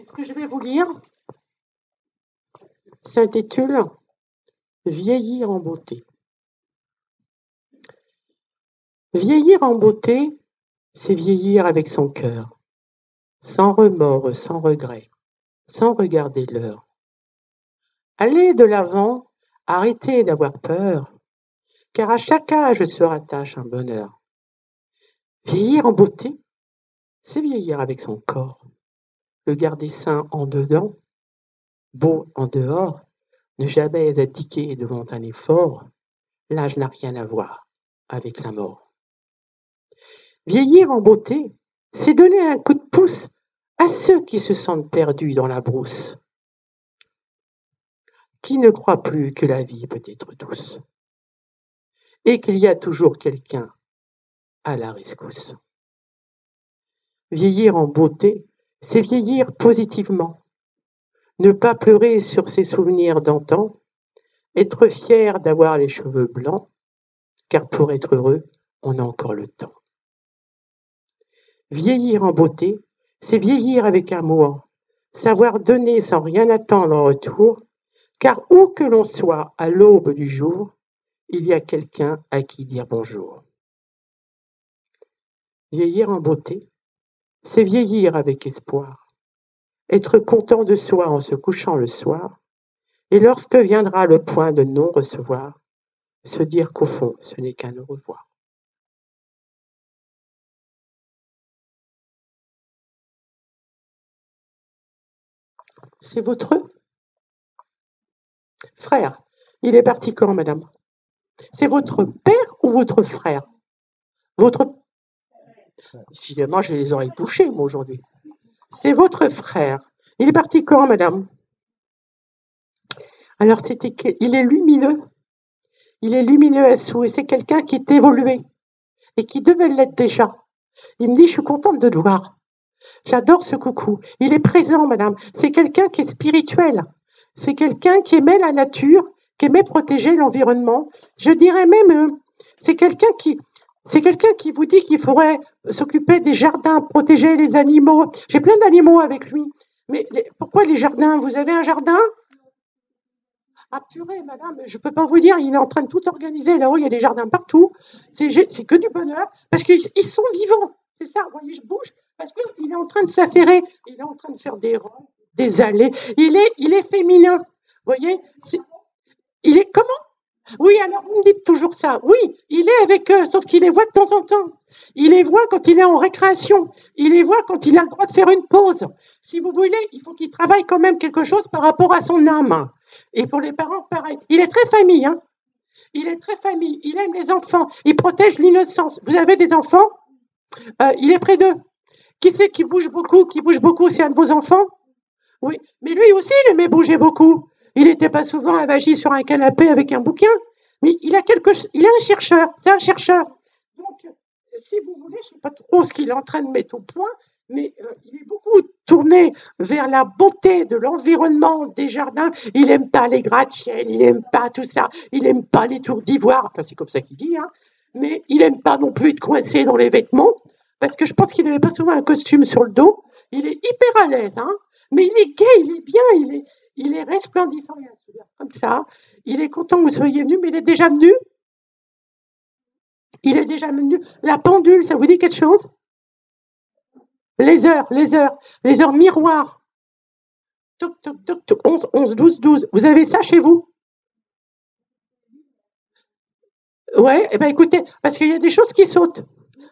ce que je vais vous lire s'intitule « Vieillir en beauté ». Vieillir en beauté, c'est vieillir avec son cœur, sans remords, sans regret, sans regarder l'heure. Aller de l'avant, arrêtez d'avoir peur, car à chaque âge se rattache un bonheur. Vieillir en beauté, c'est vieillir avec son corps, le garder sain en dedans, beau en dehors, ne jamais abdiquer devant un effort. L'âge n'a rien à voir avec la mort. Vieillir en beauté, c'est donner un coup de pouce à ceux qui se sentent perdus dans la brousse, qui ne croient plus que la vie peut être douce et qu'il y a toujours quelqu'un à la rescousse. Vieillir en beauté, c'est vieillir positivement, ne pas pleurer sur ses souvenirs d'antan, être fier d'avoir les cheveux blancs, car pour être heureux, on a encore le temps. Vieillir en beauté, c'est vieillir avec amour, savoir donner sans rien attendre en retour, car où que l'on soit à l'aube du jour, il y a quelqu'un à qui dire bonjour. Vieillir en beauté, c'est vieillir avec espoir, être content de soi en se couchant le soir, et lorsque viendra le point de non-recevoir, se dire qu'au fond, ce n'est qu'un au revoir. C'est votre frère. Il est parti quand, madame? C'est votre père ou votre frère? Votre... Décidément, j'ai les oreilles bouchées, moi, aujourd'hui. C'est votre frère. Il est parti quand, madame? Alors, il est lumineux. Il est lumineux à souhait. C'est quelqu'un qui est évolué et qui devait l'être déjà. Il me dit, je suis contente de te voir. J'adore ce coucou. Il est présent, madame. C'est quelqu'un qui est spirituel. C'est quelqu'un qui aimait la nature, qui aimait protéger l'environnement. Je dirais même, c'est quelqu'un qui vous dit qu'il faudrait s'occuper des jardins, protéger les animaux. J'ai plein d'animaux avec lui. Mais pourquoi les jardins? Vous avez un jardin? Ah purée, madame, je ne peux pas vous dire, il est en train de tout organiser. Là-haut, il y a des jardins partout. C'est que du bonheur, parce qu'ils sont vivants. C'est ça, vous voyez, je bouge, parce qu'il est en train de s'affairer. Il est en train de faire des rangs, des allées. Il est féminin. Vous voyez, il est comment? Oui, alors vous me dites toujours ça. Oui, il est avec eux, sauf qu'il les voit de temps en temps. Il les voit quand il est en récréation. Il les voit quand il a le droit de faire une pause. Si vous voulez, il faut qu'il travaille quand même quelque chose par rapport à son âme. Et pour les parents, pareil. Il est très famille, hein. Il est très famille. Il aime les enfants. Il protège l'innocence. Vous avez des enfants? Il est près d'eux. Qui c'est qui bouge beaucoup? Qui bouge beaucoup, c'est un de vos enfants? Oui, mais lui aussi, il aimait bouger beaucoup. Il n'était pas souvent avagi sur un canapé avec un bouquin, mais il est un chercheur, c'est un chercheur. Donc, si vous voulez, je ne sais pas trop ce qu'il est en train de mettre au point, mais il est beaucoup tourné vers la beauté de l'environnement, des jardins. Il n'aime pas les gratte-ciels, il n'aime pas tout ça, il n'aime pas les tours d'ivoire, enfin c'est comme ça qu'il dit, hein. Mais il n'aime pas non plus être coincé dans les vêtements, parce que je pense qu'il n'avait pas souvent un costume sur le dos. Il est hyper à l'aise, hein. Mais il est gai, il est bien, il est resplendissant, il a un sourire comme ça. Il est content que vous soyez venu, mais il est déjà venu. Il est déjà venu. La pendule, ça vous dit quelque chose? Les heures miroirs. Toc, toc, toc, toc, 11, 11, 12, 12. Vous avez ça chez vous? Ouais, eh ben écoutez, parce qu'il y a des choses qui sautent.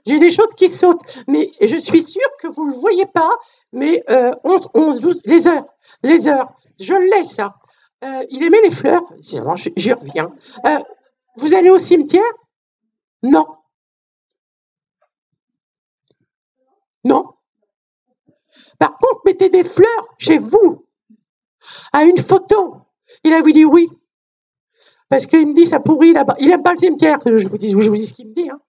J'ai des choses qui sautent, mais je suis sûre que vous ne le voyez pas, mais 11, 11, 12, les heures, je l'ai ça. Il aimait les fleurs, j'y reviens. Vous allez au cimetière? Non. Non. Par contre, mettez des fleurs chez vous, à une photo. Il a vous dit oui. Parce qu'il me dit ça pourrit là-bas. Il n'aime pas le cimetière, je vous dis ce qu'il me dit, hein.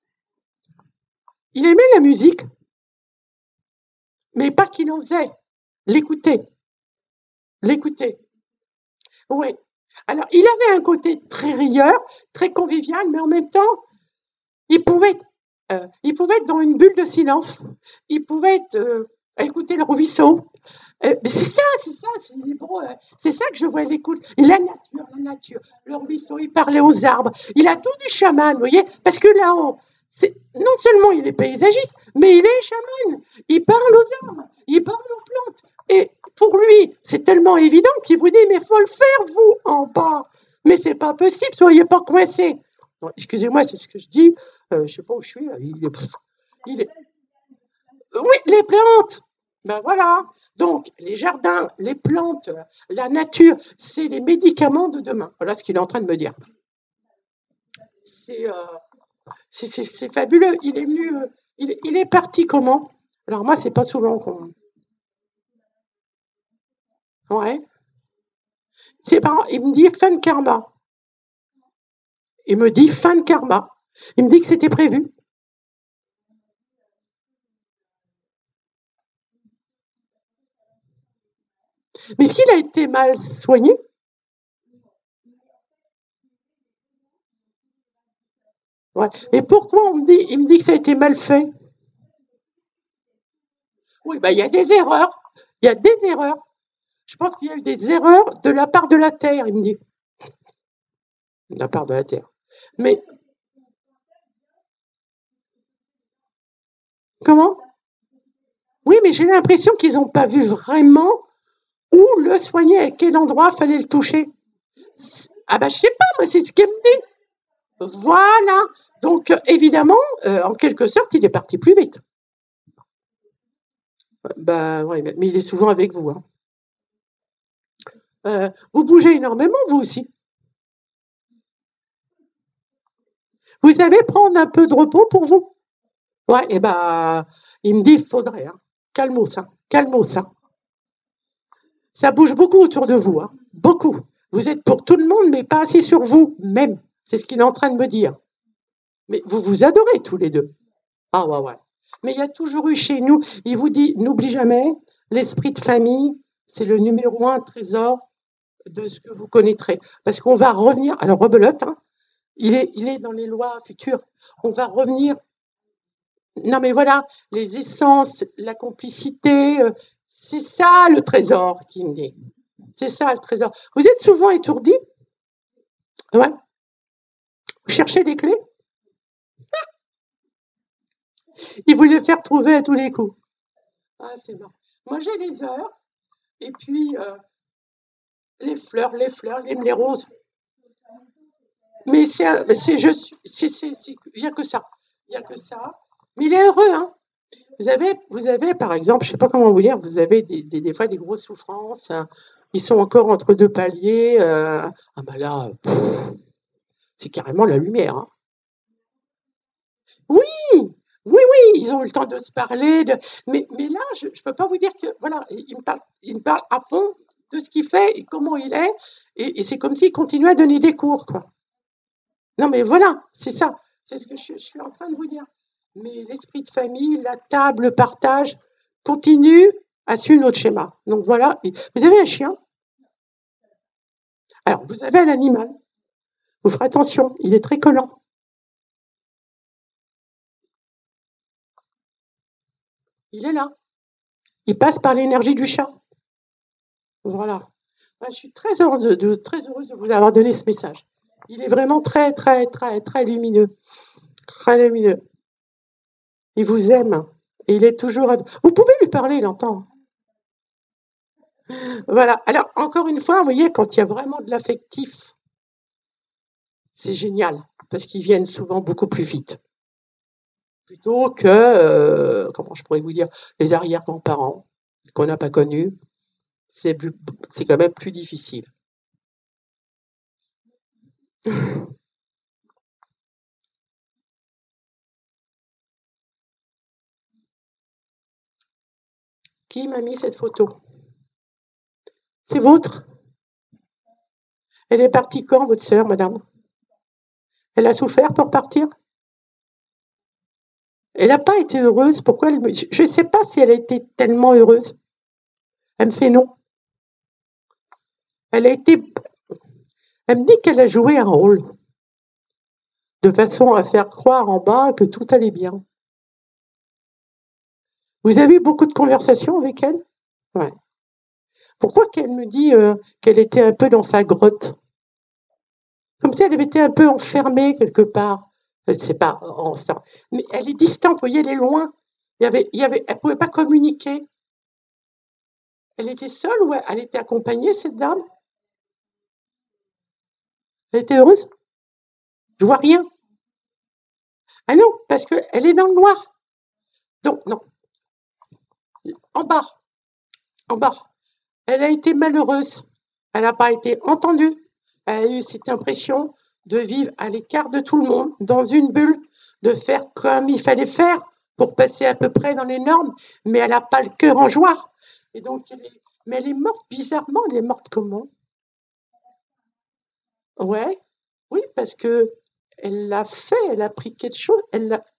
Il aimait la musique, mais pas qu'il en faisait. L'écouter. Oui. Alors, il avait un côté très rieur, très convivial, mais en même temps, il pouvait être dans une bulle de silence. Il pouvait être écouter le ruisseau. Mais c'est ça, c'est ça que je vois, il écoute. Et la nature, le ruisseau, il parlait aux arbres. Il a tout du chaman, vous voyez, parce que là-haut, non seulement il est paysagiste, mais il est chaman. Il parle aux arbres, il parle aux plantes. Et pour lui, c'est tellement évident qu'il vous dit, mais il faut le faire, vous, en bas. Mais c'est pas possible, soyez pas coincés. Excusez-moi, c'est ce que je dis. Je sais pas où je suis. Il est... Oui, les plantes. Ben voilà. Donc, les jardins, les plantes, la nature, c'est les médicaments de demain. Voilà ce qu'il est en train de me dire. C'est fabuleux. Il est venu, il est parti comment? Alors moi, c'est pas souvent qu'on. Ouais. C'est pas. Il me dit fin de karma. Il me dit fin de karma. Il me dit que c'était prévu. Mais est-ce qu'il a été mal soigné? Ouais. Et pourquoi il me dit que ça a été mal fait? Oui, bah, il y a des erreurs. Il y a des erreurs. Je pense qu'il y a eu des erreurs de la part de la Terre, il me dit. De la part de la Terre. Mais comment? Oui, mais j'ai l'impression qu'ils n'ont pas vu vraiment où le soigner, à quel endroit fallait le toucher. Ah bah je sais pas, moi c'est ce qu'elle me dit. Voilà. Donc évidemment, en quelque sorte, il est parti plus vite. Bah ouais, mais il est souvent avec vous. Hein. Vous bougez énormément, vous aussi. Vous savez prendre un peu de repos pour vous? Ouais, et bah, il me dit, il faudrait. Hein. Calmos, hein. Calmos, hein. Ça bouge beaucoup autour de vous, hein. Beaucoup. Vous êtes pour tout le monde, mais pas assez sur vous, même. C'est ce qu'il est en train de me dire. Mais vous vous adorez tous les deux. Ah ouais, ouais. Mais il y a toujours eu chez nous, il vous dit, n'oublie jamais, l'esprit de famille, c'est le numéro un trésor de ce que vous connaîtrez. Parce qu'on va revenir, alors rebelote, hein, il est dans les lois futures. On va revenir. Non, mais voilà, les essences, la complicité, c'est ça le trésor qui me dit. C'est ça le trésor. Vous êtes souvent étourdi? Ouais. Vous cherchez des clés? Il vous les faire trouver à tous les coups. Ah, c'est bon. Moi, j'ai les heures, et puis les il aime les roses. Mais il n'y a que ça. Il n'y a que ça. Mais il est heureux, hein. Vous avez, par exemple, je ne sais pas comment vous dire, vous avez des fois des grosses souffrances. Hein. Ils sont encore entre deux paliers. Ah ben là, c'est carrément la lumière. Hein. Oui, oui, oui, ils ont eu le temps de se parler. Mais là, je ne peux pas vous dire que voilà, il me parle à fond de ce qu'il fait et comment il est. Et c'est comme s'il continuait à donner des cours, quoi. Non, mais voilà, c'est ça. C'est ce que je suis en train de vous dire. Mais l'esprit de famille, la table, le partage, continue à suivre notre schéma. Donc voilà. Vous avez un chien? Alors, vous avez un animal. Vous ferez attention, il est très collant. Il est là. Il passe par l'énergie du chat. Voilà. Je suis très très heureuse de vous avoir donné ce message. Il est vraiment très, très, très, très lumineux. Très lumineux. Il vous aime. Et il est toujours. Vous pouvez lui parler, il entend. Voilà. Alors, encore une fois, vous voyez, quand il y a vraiment de l'affectif, c'est génial, parce qu'ils viennent souvent beaucoup plus vite. Plutôt que, comment je pourrais vous dire, les arrière-grands-parents qu'on n'a pas connus, c'est quand même plus difficile. Qui m'a mis cette photo? C'est votre? Elle est partie quand, votre sœur, madame? Elle a souffert pour partir? Elle n'a pas été heureuse. Pourquoi je ne sais pas si elle a été tellement heureuse. Elle me fait non. Elle a été. Elle me dit qu'elle a joué un rôle de façon à faire croire en bas que tout allait bien. Vous avez eu beaucoup de conversations avec elle? Ouais. Pourquoi qu'elle me dit qu'elle était un peu dans sa grotte? Comme si elle avait été un peu enfermée quelque part. C'est pas en ça. Mais elle est distante, vous voyez, elle est loin. Elle pouvait pas communiquer. Elle était seule ou elle était accompagnée, cette dame? Elle était heureuse? Je vois rien. Ah non, parce qu'elle est dans le noir. Donc, non, en bas, en bas. Elle a été malheureuse. Elle n'a pas été entendue. Elle a eu cette impression de vivre à l'écart de tout le monde, dans une bulle, de faire comme il fallait faire pour passer à peu près dans les normes, mais elle n'a pas le cœur en joie. Et donc, mais elle est morte bizarrement. Elle est morte comment? Ouais, oui, parce que elle l'a fait, elle a pris quelque chose.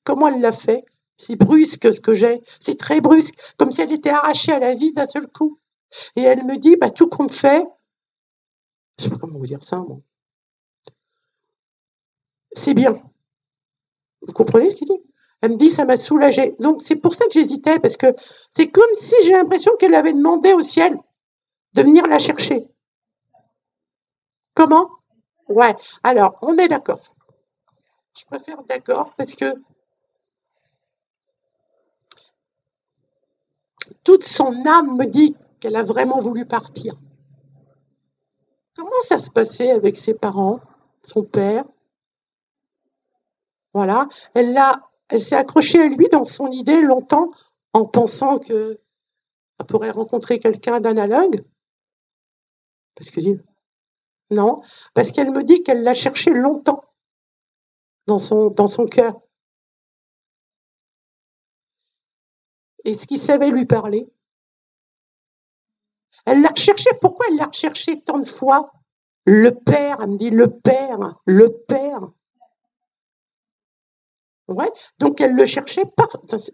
Comment elle l'a fait? C'est brusque ce que j'ai. C'est très brusque, comme si elle était arrachée à la vie d'un seul coup. Et elle me dit, bah, tout compte fait, je sais pas comment vous dire ça, moi. C'est bien. Vous comprenez ce qu'il dit? Elle me dit, ça m'a soulagée. Donc, c'est pour ça que j'hésitais, parce que c'est comme si j'ai l'impression qu'elle avait demandé au ciel de venir la chercher. Comment? Ouais. Alors, on est d'accord. Je préfère d'accord, parce que toute son âme me dit qu'elle a vraiment voulu partir. Comment ça se passait avec ses parents, son père? Voilà. Elle s'est accrochée à lui dans son idée longtemps en pensant qu'elle pourrait rencontrer quelqu'un d'analogue. Parce que non, parce qu'elle me dit qu'elle l'a cherché longtemps dans son cœur. Et ce qui savait lui parler. Elle l'a recherché. Pourquoi elle l'a recherché tant de fois? Le père, elle me dit le père, le père. Ouais, donc elle le cherchait pas.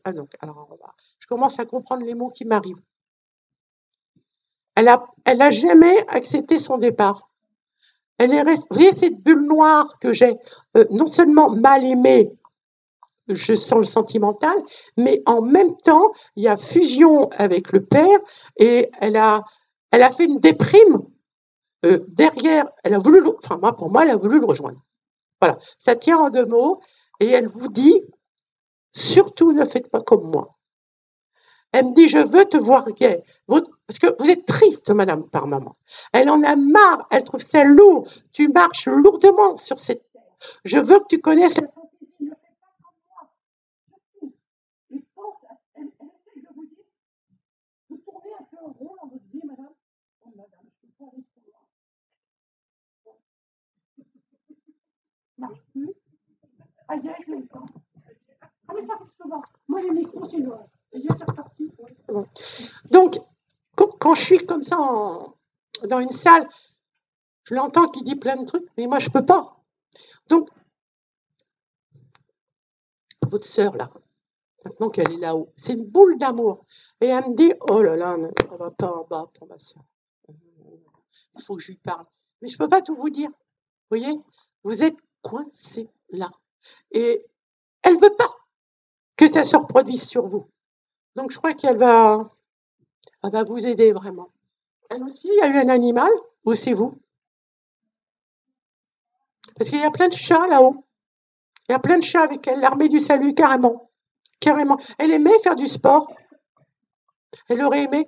Ah donc, alors, je commence à comprendre les mots qui m'arrivent. Elle a jamais accepté son départ. Elle est restée. Vous voyez cette bulle noire que j'ai, non seulement mal aimée, je sens le sentimental, mais en même temps, il y a fusion avec le père et elle a fait une déprime derrière. Elle a voulu, enfin moi pour moi, elle a voulu le rejoindre. Voilà, ça tient en deux mots et elle vous dit surtout ne faites pas comme moi. Elle me dit, je veux te voir gay. Parce que vous êtes triste, madame, par maman. Elle en a marre, elle trouve ça lourd. Tu marches lourdement sur cette terre. Je veux que tu connaisses la fantaisie. Ne fais pas comme moi. Elle essaie de vous dire, vous tournez un peu en rond dans votre vie, madame. Oh, madame, je ne peux pas aller trop loin. Marche plus. Aïe, je l'ai pas. Ah, mais ça arrive souvent. Moi, les micros, c'est noir. Et c'est reparti. C'est bon. Donc, quand je suis comme ça dans une salle, je l'entends qui dit plein de trucs, mais moi, je ne peux pas. Donc, votre sœur, là, maintenant qu'elle est là-haut, c'est une boule d'amour. Et elle me dit, oh là là, on va pas en bas pour ma sœur. Il faut que je lui parle. Mais je ne peux pas tout vous dire. Vous voyez, vous êtes coincés là. Et elle ne veut pas que ça se reproduise sur vous. Donc, je crois elle va vous aider vraiment. Elle aussi, il y a eu un animal, ou c'est vous? Parce qu'il y a plein de chats là-haut. Il y a plein de chats avec elle, l'armée du salut, carrément. Carrément. Elle aimait faire du sport. Elle aurait aimé.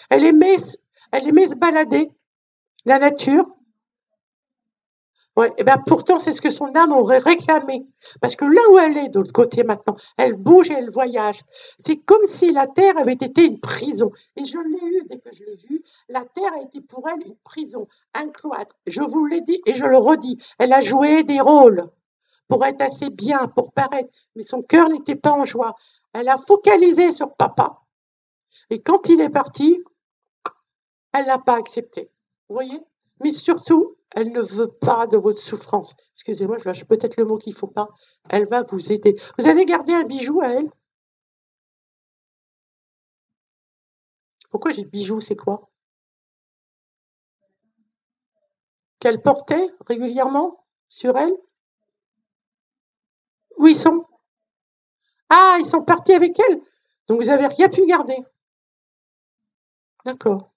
Elle aimait, elle aimait se balader, la nature. Ouais, et ben pourtant, c'est ce que son âme aurait réclamé. Parce que là où elle est, de l'autre côté maintenant, elle bouge et elle voyage. C'est comme si la Terre avait été une prison. Et je l'ai eu dès que je l'ai vue. La Terre a été pour elle une prison, un cloître. Je vous l'ai dit et je le redis. Elle a joué des rôles pour être assez bien, pour paraître. Mais son cœur n'était pas en joie. Elle a focalisé sur papa. Et quand il est parti, elle l'a pas accepté. Vous voyez? Mais surtout, elle ne veut pas de votre souffrance. Excusez-moi, je lâche peut-être le mot qu'il ne faut pas. Elle va vous aider. Vous avez gardé un bijou à elle? Pourquoi j'ai bijou, c'est quoi? Qu'elle portait régulièrement sur elle? Où ils sont? Ah, ils sont partis avec elle? Donc, vous n'avez rien pu garder. D'accord.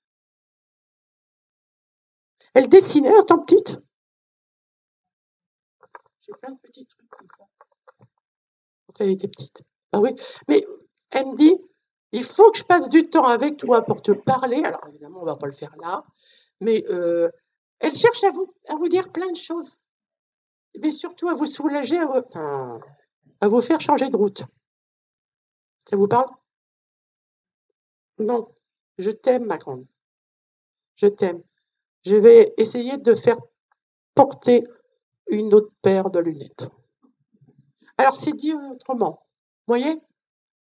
Elle dessinait en tant petite? J'ai plein de petits trucs comme ça. Quand elle était petite. Ah oui, mais elle me dit, il faut que je passe du temps avec toi pour te parler. Alors, évidemment, on ne va pas le faire là. Mais elle cherche à vous dire plein de choses. Mais surtout à vous soulager, à vous faire changer de route. Ça vous parle? Non. Je t'aime, ma grande. Je t'aime. Je vais essayer de faire porter une autre paire de lunettes. Alors, c'est dit autrement. Vous voyez?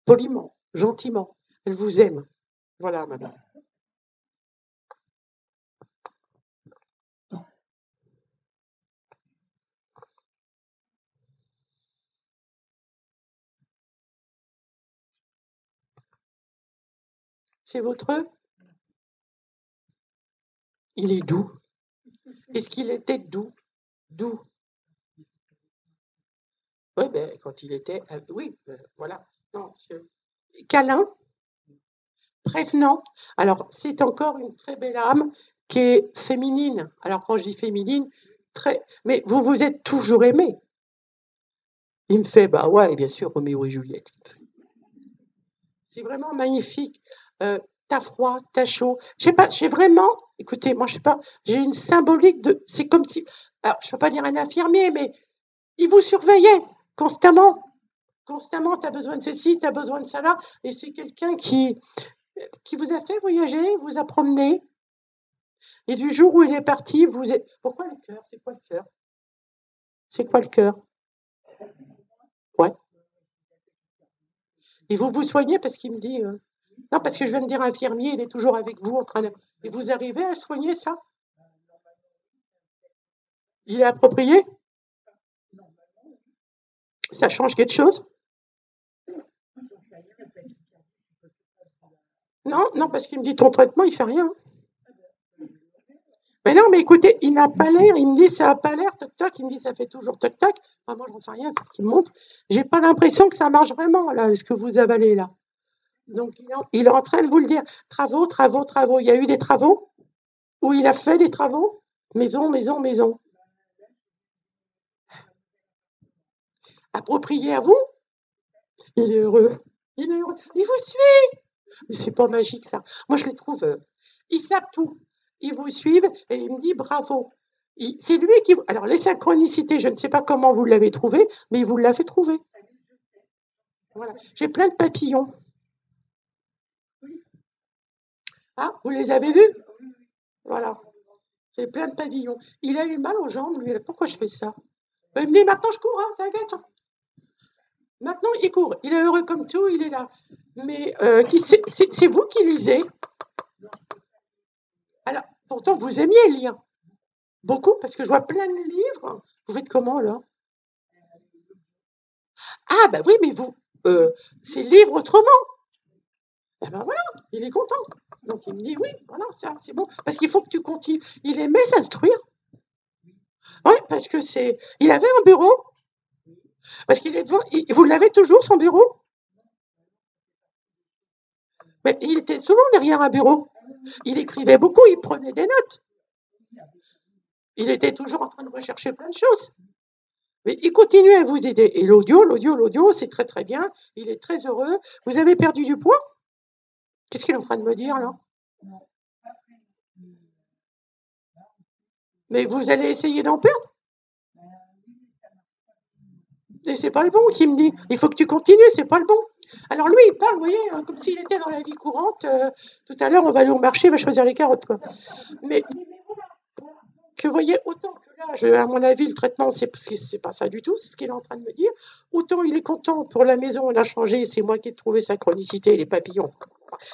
Poliment, gentiment. Elle vous aime. Voilà, madame. C'est votre? Il est doux. Est-ce qu'il était doux? Doux. Oui, ben, quand il était. Oui, voilà. Non, câlin, prévenant. Alors, c'est encore une très belle âme qui est féminine. Alors, quand je dis féminine, très. Mais vous vous êtes toujours aimé. Il me fait, bah ouais, bien sûr, Roméo et Juliette. C'est vraiment magnifique. T'as froid, t'as chaud. Je sais pas, j'ai vraiment, écoutez, moi je sais pas, j'ai une symbolique de, c'est comme si, alors je peux pas dire un infirmier, mais il vous surveillait constamment. Constamment, t'as besoin de ceci, t'as besoin de ça là, et c'est quelqu'un qui vous a fait voyager, vous a promené, et du jour où il est parti, vous êtes. Pourquoi le cœur? C'est quoi le cœur? C'est quoi le cœur? Ouais. Et vous vous soignez parce qu'il me dit. Non, parce que je viens de dire infirmier, il est toujours avec vous en train de. Et vous arrivez à soigner ça? Il est approprié? Ça change quelque chose? Non, non, parce qu'il me dit ton traitement, il fait rien. Mais non, mais écoutez, il n'a pas l'air, il me dit ça n'a pas l'air, toc toc, il me dit ça fait toujours toc toc. Enfin, moi, j'en sais rien, c'est ce qu'il me montre. J'ai pas l'impression que ça marche vraiment, là, ce que vous avalez là. Donc, il est en train de vous le dire. Travaux, travaux, travaux. Il y a eu des travaux? Où il a fait des travaux? Maison, maison, maison. Approprié à vous? Il est heureux. Il est heureux. Il vous suit. Mais c'est pas magique, ça. Moi, je les trouve. Ils savent tout. Ils vous suivent et il me dit bravo. C'est lui qui. Alors, les synchronicités, je ne sais pas comment vous l'avez trouvé, mais il vous l'a fait trouver. Voilà. J'ai plein de papillons. Ah, vous les avez vus? Voilà. J'ai plein de papillons. Il a eu mal aux jambes, lui. Pourquoi je fais ça? Il me dit maintenant, je cours, hein, t'inquiète. Maintenant, il court. Il est heureux comme tout, il est là. Mais c'est vous qui lisez. Alors, pourtant, vous aimiez lire. Beaucoup, parce que je vois plein de livres. Vous faites comment, là? Ah, bah oui, mais vous, c'est livre autrement. Eh ben voilà, il est content. Donc il me dit oui, voilà, ça, c'est bon. Parce qu'il faut que tu continues. Il aimait s'instruire. Oui, parce que c'est. Il avait un bureau. Parce qu'il est devant. Vous l'avez toujours, son bureau? Mais il était souvent derrière un bureau. Il écrivait beaucoup, il prenait des notes. Il était toujours en train de rechercher plein de choses. Mais il continue à vous aider. Et l'audio, c'est très très bien. Il est très heureux. Vous avez perdu du poids? Qu'est-ce qu'il est en train de me dire là? Mais vous allez essayer d'en perdre? Et c'est pas le bon qui me dit. Il faut que tu continues, c'est pas le bon. Alors lui, il parle, vous voyez, comme s'il était dans la vie courante. Tout à l'heure, on va aller au marché, il va choisir les carottes, quoi. Mais que vous voyez, autant que là, à mon avis, le traitement, c'est pas ça du tout, c'est ce qu'il est en train de me dire. Autant il est content pour la maison, on a changé, c'est moi qui ai trouvé sa chronicité, les papillons,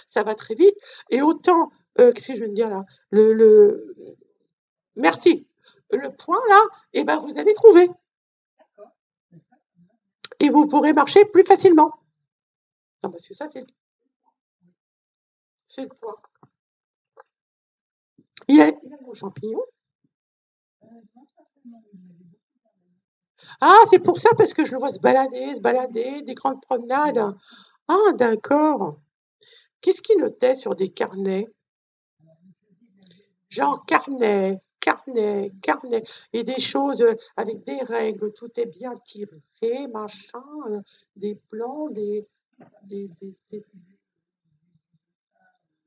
ça va très vite. Et autant, qu'est-ce que je viens de dire là? Merci. Le point là, eh ben vous allez trouver. Et vous pourrez marcher plus facilement. Non, parce que ça, c'est le point. Il a vos champignons. Ah, c'est pour ça, parce que je le vois se balader, des grandes promenades. Ah, d'accord. Qu'est-ce qu'il notait sur des carnets? Genre carnet, carnet, carnet, et des choses avec des règles, tout est bien tiré, machin, des plans, des-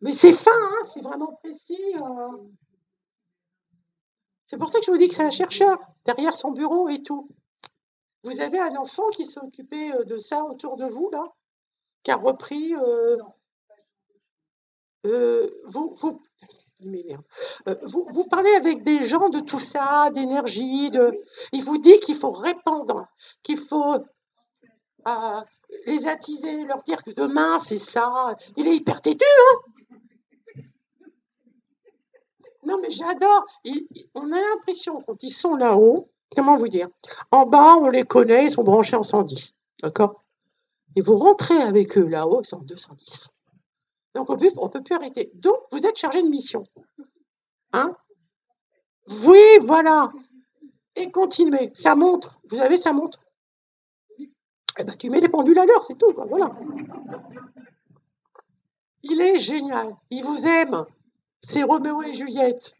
Mais c'est fin, hein, c'est vraiment précis. C'est pour ça que je vous dis que c'est un chercheur, derrière son bureau et tout. Vous avez un enfant qui s'est occupé de ça autour de vous, là, qui a repris. Vous, mais merde. Vous parlez avec des gens de tout ça, d'énergie, il vous dit qu'il faut répandre, qu'il faut les attiser, leur dire que demain c'est ça. Il est hyper têtu. Non, mais j'adore. On a l'impression, quand ils sont là-haut, comment vous dire, en bas, on les connaît, ils sont branchés en 110. D'accord? Et vous rentrez avec eux là-haut, ils sont en 210. Donc, on peut plus arrêter. Donc, vous êtes chargé de mission. Hein? Oui, voilà. Et continuez. Ça montre. Vous avez ça montre. Eh ben, tu mets les pendules à l'heure, c'est tout, quoi. Voilà. Il est génial. Il vous aime. C'est Roméo et Juliette.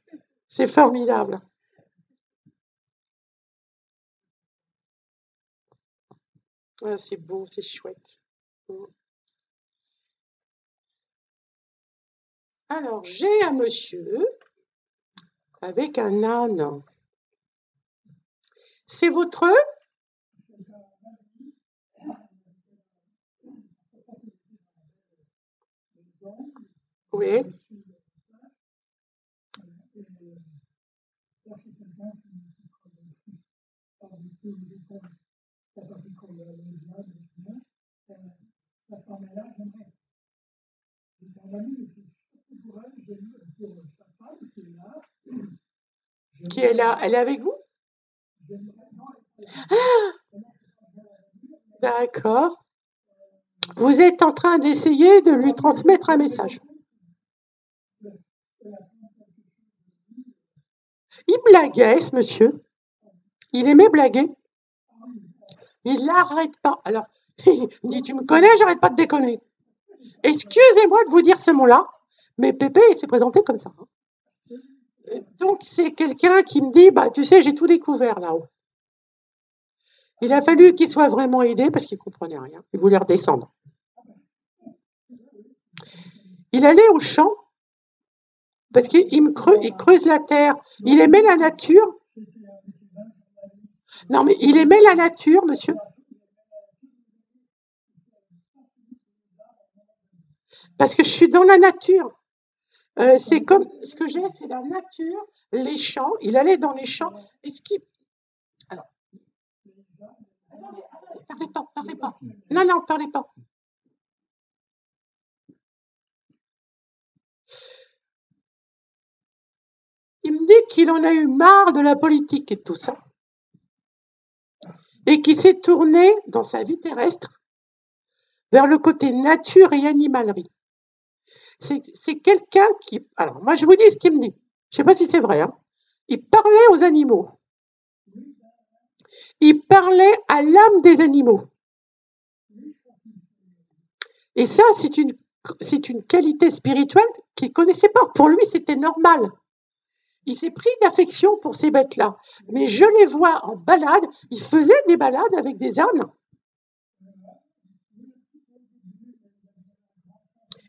C'est formidable. Ah, c'est beau, c'est chouette. Alors, j'ai un monsieur avec un âne. C'est votre? Oui. Qui est là? Elle est avec vous? D'accord. Vous êtes en train d'essayer de lui transmettre un message. Il blaguait, ce monsieur. Il aimait blaguer. Il n'arrête pas. Alors, il me dit, tu me connais, j'arrête pas de déconner. Excusez-moi de vous dire ce mot-là, mais Pépé, il s'est présenté comme ça. Donc, c'est quelqu'un qui me dit, bah, tu sais, j'ai tout découvert là-haut. Il a fallu qu'il soit vraiment aidé parce qu'il ne comprenait rien. Il voulait redescendre. Il allait au champ parce qu'il creuse la terre. Il aimait la nature. Non, mais il aimait la nature, monsieur. Parce que je suis dans la nature. C'est comme ce que j'ai, c'est la nature, les champs. Il allait dans les champs. Est-ce qu'il. Alors, parlez pas, parlez pas. Non, non, parlez pas. Il me dit qu'il en a eu marre de la politique et de tout ça. Et qu'il s'est tourné dans sa vie terrestre vers le côté nature et animalerie. C'est quelqu'un qui. Alors, moi, je vous dis ce qu'il me dit. Je ne sais pas si c'est vrai. Hein. Il parlait aux animaux. Il parlait à l'âme des animaux. Et ça, c'est une qualité spirituelle qu'il ne connaissait pas. Pour lui, c'était normal. Il s'est pris d'affection pour ces bêtes-là. Mais je les vois en balade. Il faisait des balades avec des ânes.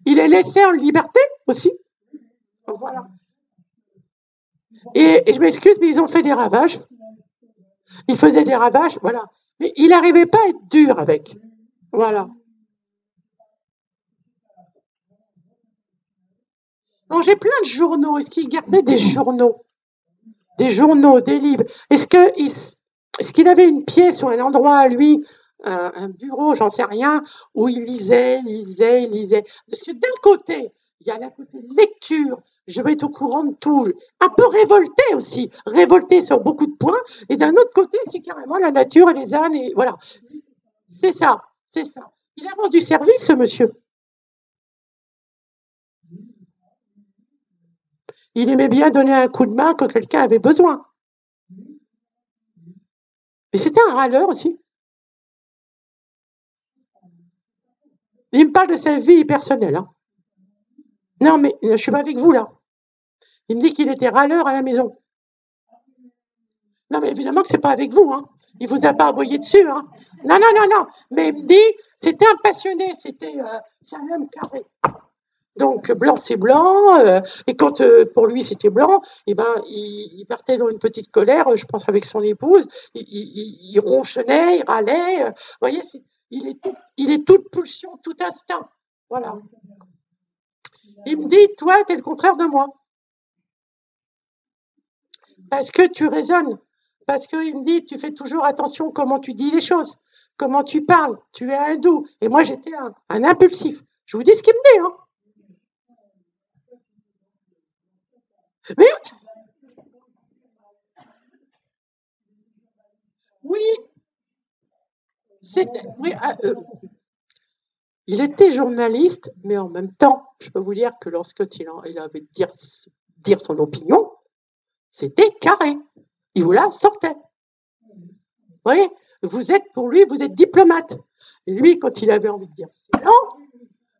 Il les laissait en liberté aussi. Voilà. Et je m'excuse, mais ils ont fait des ravages. Ils faisaient des ravages, voilà. Mais il n'arrivait pas à être dur avec. Voilà. Donc j'ai plein de journaux. Est-ce qu'il gardait des journaux? Des journaux, des livres. Est-ce qu'il avait une pièce ou un endroit à lui, un bureau, j'en sais rien, où il lisait, lisait, lisait? Parce que d'un côté, il y a la côté lecture, je vais être au courant de tout, un peu révolté aussi, révolté sur beaucoup de points, et d'un autre côté, c'est carrément la nature et les ânes, et voilà. C'est ça, c'est ça. Il a rendu service, ce monsieur. Il aimait bien donner un coup de main quand quelqu'un avait besoin. Mais c'était un râleur aussi. Il me parle de sa vie personnelle. Hein. Non, mais je suis pas avec vous, là. Il me dit qu'il était râleur à la maison. Non, mais évidemment que c'est pas avec vous. Hein. Il vous a pas aboyé dessus. Hein. Non, non, non, non. Mais il me dit, c'était un passionné. C'est un homme carré. Donc blanc c'est blanc, et quand pour lui c'était blanc, et ben il partait dans une petite colère, je pense avec son épouse, il ronchonnait, il râlait, vous voyez, il est toute pulsion, tout instinct, voilà. Il me dit, toi, t'es le contraire de moi, parce que tu raisonnes, parce qu'il me dit, tu fais toujours attention comment tu dis les choses, comment tu parles, tu es un doux, et moi j'étais un impulsif. Je vous dis ce qu'il me dit, hein. Mais oui, oui, il était journaliste, mais en même temps, je peux vous dire que il avait dire son opinion, c'était carré. Il vous la sortait. Vous voyez, pour lui, vous êtes diplomate. Et lui, quand il avait envie de dire c'est non,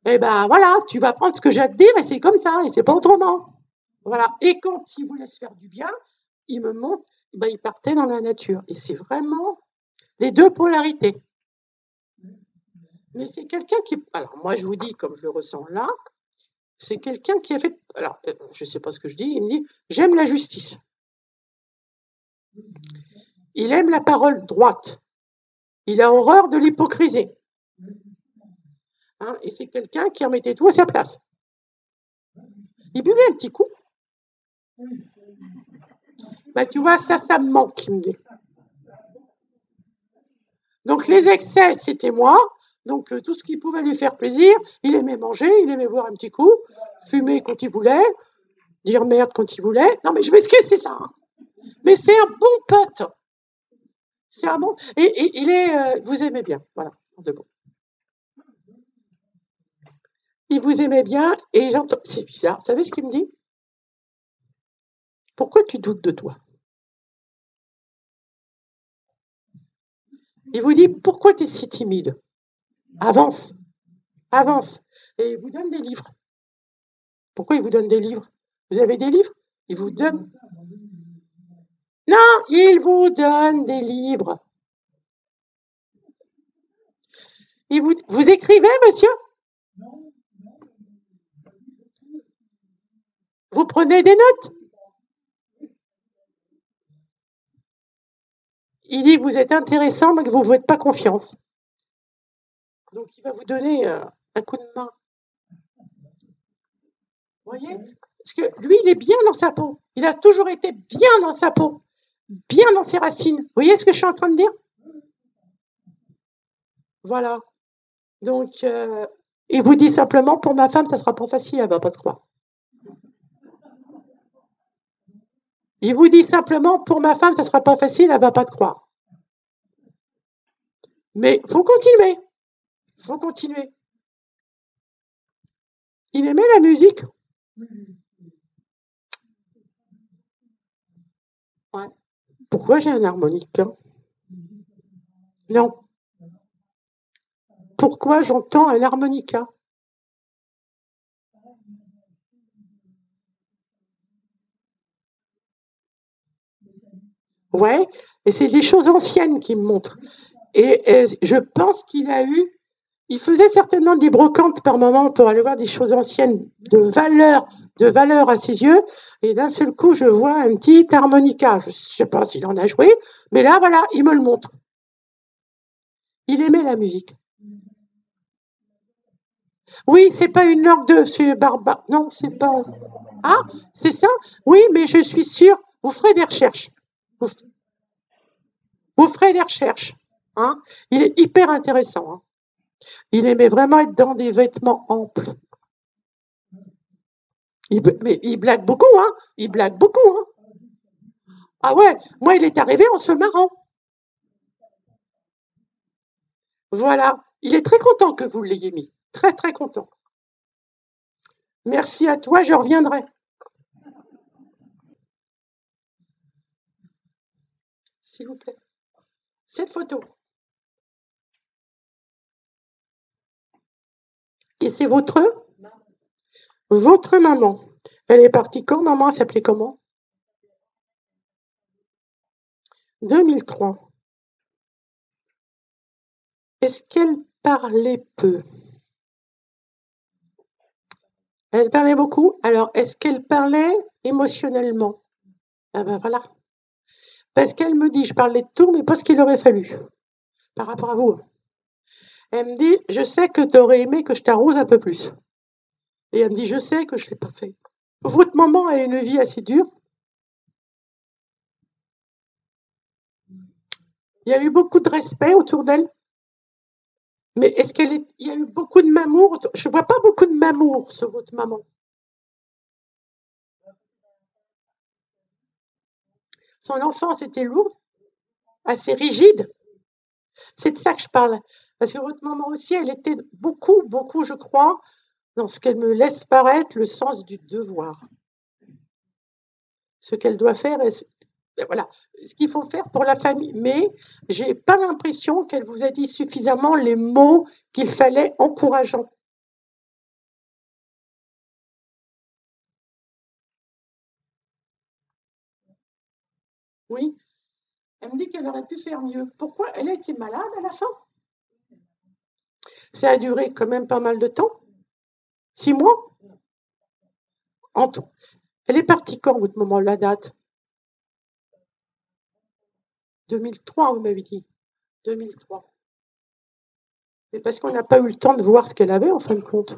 eh ben voilà, tu vas prendre ce que j'ai à te dire et c'est comme ça, et c'est pas autrement. Voilà. Et quand il voulait se faire du bien, il me montre, ben, il partait dans la nature. Et c'est vraiment les deux polarités. Mais c'est quelqu'un qui. Alors, moi, je vous dis, comme je le ressens là, c'est quelqu'un qui a fait. Alors, je ne sais pas ce que je dis, il me dit j'aime la justice. Il aime la parole droite. Il a horreur de l'hypocrisie. Hein, et c'est quelqu'un qui remettait tout à sa place. Il buvait un petit coup. Bah, tu vois, ça me manque, il me dit. Donc, les excès, c'était moi. Donc, tout ce qui pouvait lui faire plaisir, il aimait manger, il aimait boire un petit coup, fumer quand il voulait, dire merde quand il voulait. Non, mais je m'excuse, c'est ça. Hein. Mais c'est un bon pote. C'est un bon. Et il est. Vous aimez bien, voilà, en deux mots. Il vous aimait bien et j'entends. C'est bizarre. Vous savez ce qu'il me dit? Pourquoi tu doutes de toi? Il vous dit pourquoi tu es si timide? Avance, avance. Et il vous donne des livres. Pourquoi il vous donne des livres? Vous avez des livres? Il vous donne. Non, il vous donne des livres. Vous écrivez, monsieur? Vous prenez des notes? Il dit vous êtes intéressant, mais que vous ne vous faites pas confiance. Donc il va vous donner un coup de main. Vous voyez? Parce que lui, il est bien dans sa peau. Il a toujours été bien dans sa peau, bien dans ses racines. Vous voyez ce que je suis en train de dire? Voilà. Donc, il vous dit simplement, pour ma femme, ça sera pas facile, elle va pas te croire. Il vous dit simplement, pour ma femme, ça sera pas facile, elle va pas te croire. Mais faut continuer. Faut continuer. Il aimait la musique. Ouais. Pourquoi j'ai un harmonica? Non. Pourquoi j'entends un harmonica? Ouais. Et c'est des choses anciennes qui me montrent. Et je pense il faisait certainement des brocantes par moment pour aller voir des choses anciennes de valeur à ses yeux. Et d'un seul coup, je vois un petit harmonica. Je ne sais pas s'il en a joué, mais là, voilà, il me le montre. Il aimait la musique. Oui, c'est pas une langue de ce barbare. Non, c'est pas. Ah, c'est ça? Oui, mais je suis sûre. Vous ferez des recherches. Vous, vous ferez des recherches. Hein. Il est hyper intéressant. Hein. Il aimait vraiment être dans des vêtements amples. Mais il blague beaucoup, hein. Il blague beaucoup, hein. Ah ouais, moi, il est arrivé en se marrant. Voilà. Il est très content que vous l'ayez mis. Très, très content. Merci à toi, je reviendrai. S'il vous plaît. Cette photo. Et c'est votre maman. Elle est partie quand, maman? Elle s'appelait comment? 2003. Est-ce qu'elle parlait peu? Elle parlait beaucoup. Alors, est-ce qu'elle parlait émotionnellement? Ah ben voilà. Parce qu'elle me dit, je parlais de tout, mais pas ce qu'il aurait fallu, par rapport à vous. Elle me dit, je sais que tu aurais aimé que je t'arrose un peu plus. Et elle me dit, je sais que je ne l'ai pas fait. Votre maman a une vie assez dure. Il y a eu beaucoup de respect autour d'elle. Mais est-ce il y a eu beaucoup de mamour? Je ne vois pas beaucoup de mamour sur votre maman. Son enfance était lourde, assez rigide. C'est de ça que je parle. Parce que votre maman aussi, elle était beaucoup, beaucoup, je crois, dans ce qu'elle me laisse paraître le sens du devoir. Ce qu'elle doit faire, voilà, ce qu'il faut faire pour la famille. Mais j'ai pas l'impression qu'elle vous a dit suffisamment les mots qu'il fallait encourageants. Oui, elle me dit qu'elle aurait pu faire mieux. Pourquoi? Elle a été malade à la fin? Ça a duré quand même pas mal de temps. 6 mois? En tout. Elle est partie quand, votre maman, la date? 2003, vous m'avez dit. 2003. C'est parce qu'on n'a pas eu le temps de voir ce qu'elle avait, en fin de compte.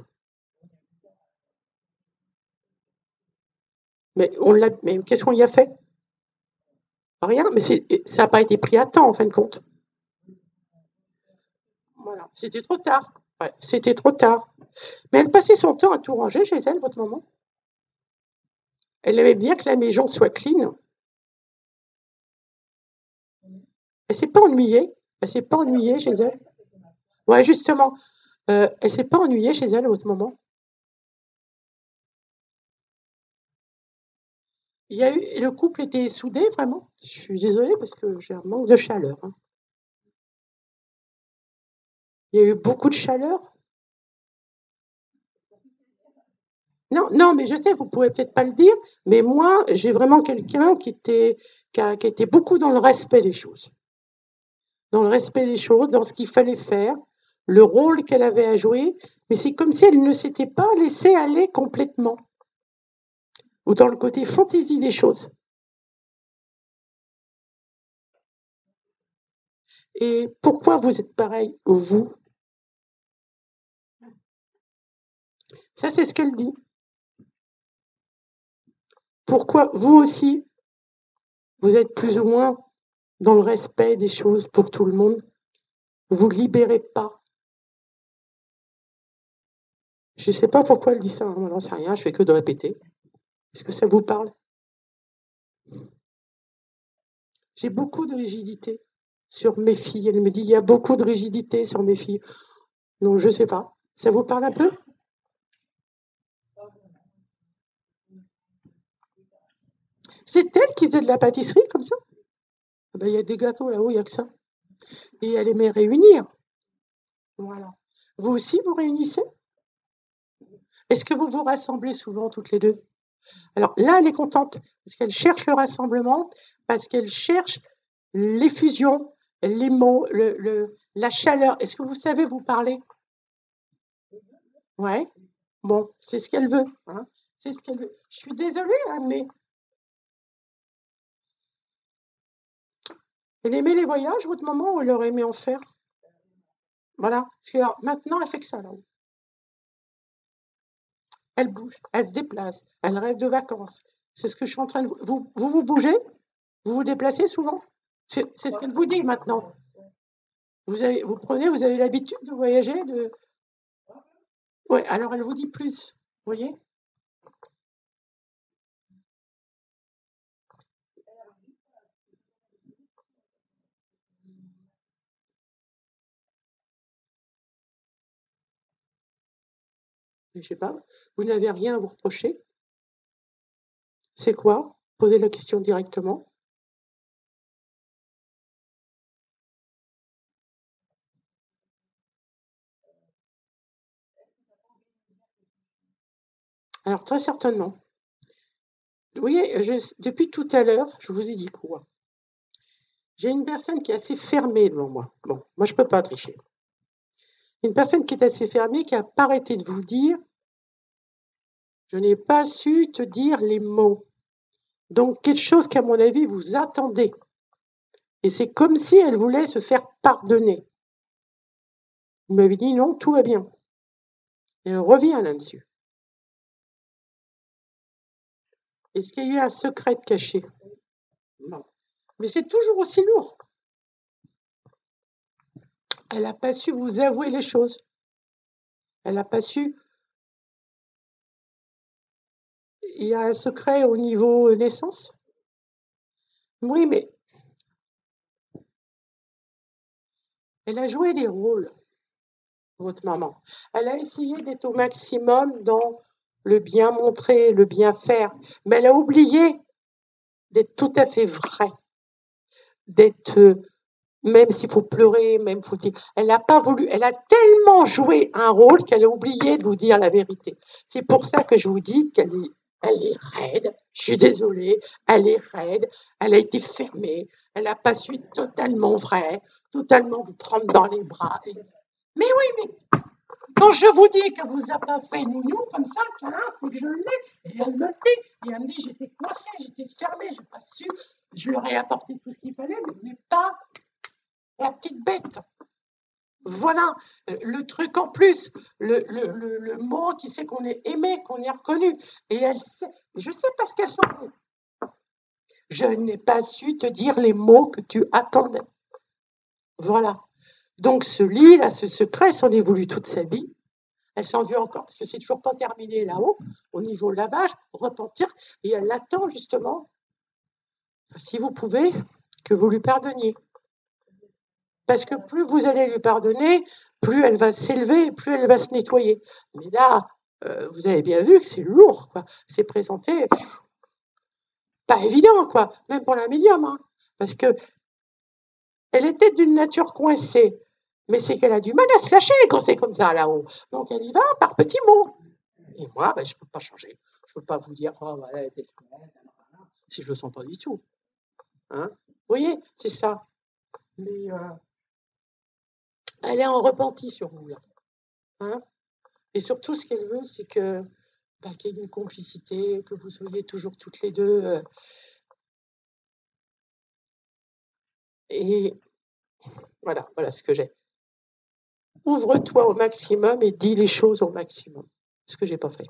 Mais qu'est-ce qu'on y a fait? Rien, mais ça n'a pas été pris à temps, en fin de compte. Voilà, c'était trop tard. Ouais, c'était trop tard. Mais elle passait son temps à tout ranger chez elle, votre maman. Elle aimait bien que la maison soit clean. Elle s'est pas ennuyée. Elle s'est pas ennuyée chez elle. Ouais, justement. Elle s'est pas ennuyée chez elle, votre maman. Le couple était soudé, vraiment. Je suis désolée parce que j'ai un manque de chaleur, hein. Il y a eu beaucoup de chaleur. Non, non, mais je sais, vous pouvez peut-être pas le dire, mais moi, j'ai vraiment quelqu'un qui était beaucoup dans le respect des choses. Dans le respect des choses, dans ce qu'il fallait faire, le rôle qu'elle avait à jouer, mais c'est comme si elle ne s'était pas laissée aller complètement, ou dans le côté fantaisie des choses. Et pourquoi vous êtes pareil, vous? Ça, c'est ce qu'elle dit. Pourquoi vous aussi, vous êtes plus ou moins dans le respect des choses pour tout le monde? Vous ne libérez pas. Je ne sais pas pourquoi elle dit ça, hein, moi j'en sais rien, je fais que de répéter. Est-ce que ça vous parle? J'ai beaucoup de rigidité sur mes filles. Elle me dit, il y a beaucoup de rigidité sur mes filles. Non, je ne sais pas. Ça vous parle un peu? C'est elle qui faisait de la pâtisserie comme ça? Ah ben, il y a des gâteaux là-haut, il n'y a que ça. Et elle aimait réunir. Voilà. Vous aussi, vous réunissez? Est-ce que vous vous rassemblez souvent toutes les deux? Alors là, elle est contente parce qu'elle cherche le rassemblement, parce qu'elle cherche l'effusion, les mots, la chaleur. Est-ce que vous savez vous parler? Ouais. Bon, c'est ce qu'elle veut, hein. C'est ce qu'elle veut. Je suis désolée, hein, mais elle aimait les voyages, votre maman, ou elle aurait aimé en faire? Voilà. Parce que alors, maintenant, elle fait que ça, là. Elle bouge, elle se déplace, elle rêve de vacances. C'est ce que je suis en train de vous bougez? Vous vous déplacez souvent? C'est ce qu'elle vous dit maintenant. Vous avez l'habitude de voyager, de. Ouais, alors elle vous dit plus, vous voyez? Je sais pas, vous n'avez rien à vous reprocher? C'est quoi? Posez la question directement. Alors, très certainement. Vous voyez, depuis tout à l'heure, je vous ai dit quoi? J'ai une personne qui est assez fermée devant moi. Bon, moi, je ne peux pas tricher. Une personne qui est assez fermée, qui n'a pas arrêté de vous dire, je n'ai pas su te dire les mots. Donc, quelque chose qu'à mon avis, vous attendez. Et c'est comme si elle voulait se faire pardonner. Vous m'avez dit non, tout va bien. Et elle revient là-dessus. Est-ce qu'il y a eu un secret caché? Non. Mais c'est toujours aussi lourd. Elle n'a pas su vous avouer les choses. Elle n'a pas su. Il y a un secret au niveau naissance? Oui, mais elle a joué des rôles, votre maman. Elle a essayé d'être au maximum dans le bien montrer, le bien faire, mais elle a oublié d'être tout à fait vraie, d'être, même s'il faut pleurer, même faut dire, elle n'a pas voulu, elle a tellement joué un rôle qu'elle a oublié de vous dire la vérité. C'est pour ça que je vous dis elle est raide, je suis désolée, elle est raide, elle a été fermée, elle n'a pas su être totalement vraie, totalement vous prendre dans les bras. Mais oui, mais quand je vous dis qu'elle vous a pas fait nounou comme ça, c'est que je l'ai, et elle me le dit, et elle me dit j'étais coincée, j'étais fermée, j'ai pas su, je leur ai apporté tout ce qu'il fallait, mais pas la petite bête. Voilà, le truc en plus, le mot qui sait qu'on est aimé, qu'on est reconnu. Et elle sait, je sais pas ce qu'elle sent. Je n'ai pas su te dire les mots que tu attendais. Voilà. Donc ce lit, là, ce secret, elle s'en est voulu toute sa vie. Elle s'en veut encore, parce que c'est toujours pas terminé là-haut, au niveau lavage, repentir, et elle attend justement, si vous pouvez, que vous lui pardonniez. Parce que plus vous allez lui pardonner, plus elle va s'élever, plus elle va se nettoyer. Mais là, vous avez bien vu que c'est lourd, quoi. C'est présenté, pas évident, quoi, même pour la médium, hein, parce que elle était d'une nature coincée, mais c'est qu'elle a du mal à se lâcher quand c'est comme ça là-haut. Donc elle y va par petits mots. Et moi, ben, je ne peux pas changer. Je ne peux pas vous dire, oh, voilà, elle était si je ne le sens pas du tout. Hein, vous voyez, c'est ça. Mais elle est en repenti sur vous, là. Hein, et surtout, ce qu'elle veut, c'est que bah, qu'il y ait une complicité, que vous soyez toujours toutes les deux. Et voilà, voilà ce que j'ai. Ouvre-toi au maximum et dis les choses au maximum. Ce que j'ai pas fait.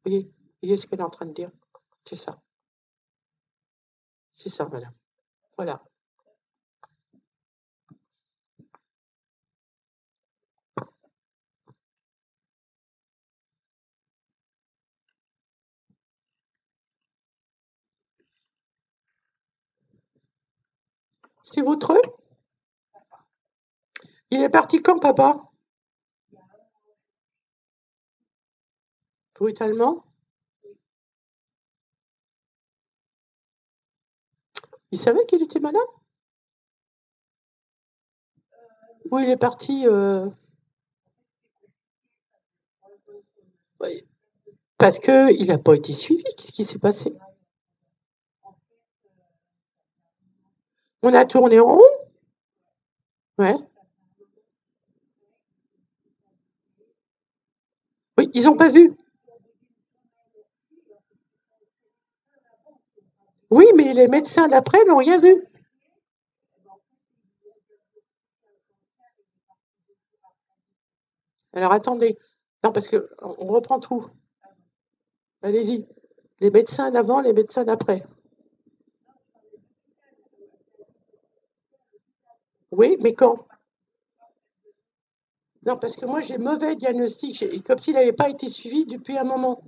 Vous voyez ce qu'elle est en train de dire? C'est ça. C'est ça, madame. Voilà. C'est votre? Il est parti quand, papa? Brutalement? Il savait qu'il était malade? Ou il est parti ouais, parce qu'il n'a pas été suivi. Qu'est-ce qui s'est passé? On a tourné en rond? Ouais. Oui, ils n'ont pas vu. Oui, mais les médecins d'après n'ont rien vu. Alors attendez. Non, parce qu'on reprend tout. Allez-y. Les médecins d'avant, les médecins d'après. Oui, mais quand? Non, parce que moi, j'ai mauvais diagnostic, comme s'il n'avait pas été suivi depuis un moment.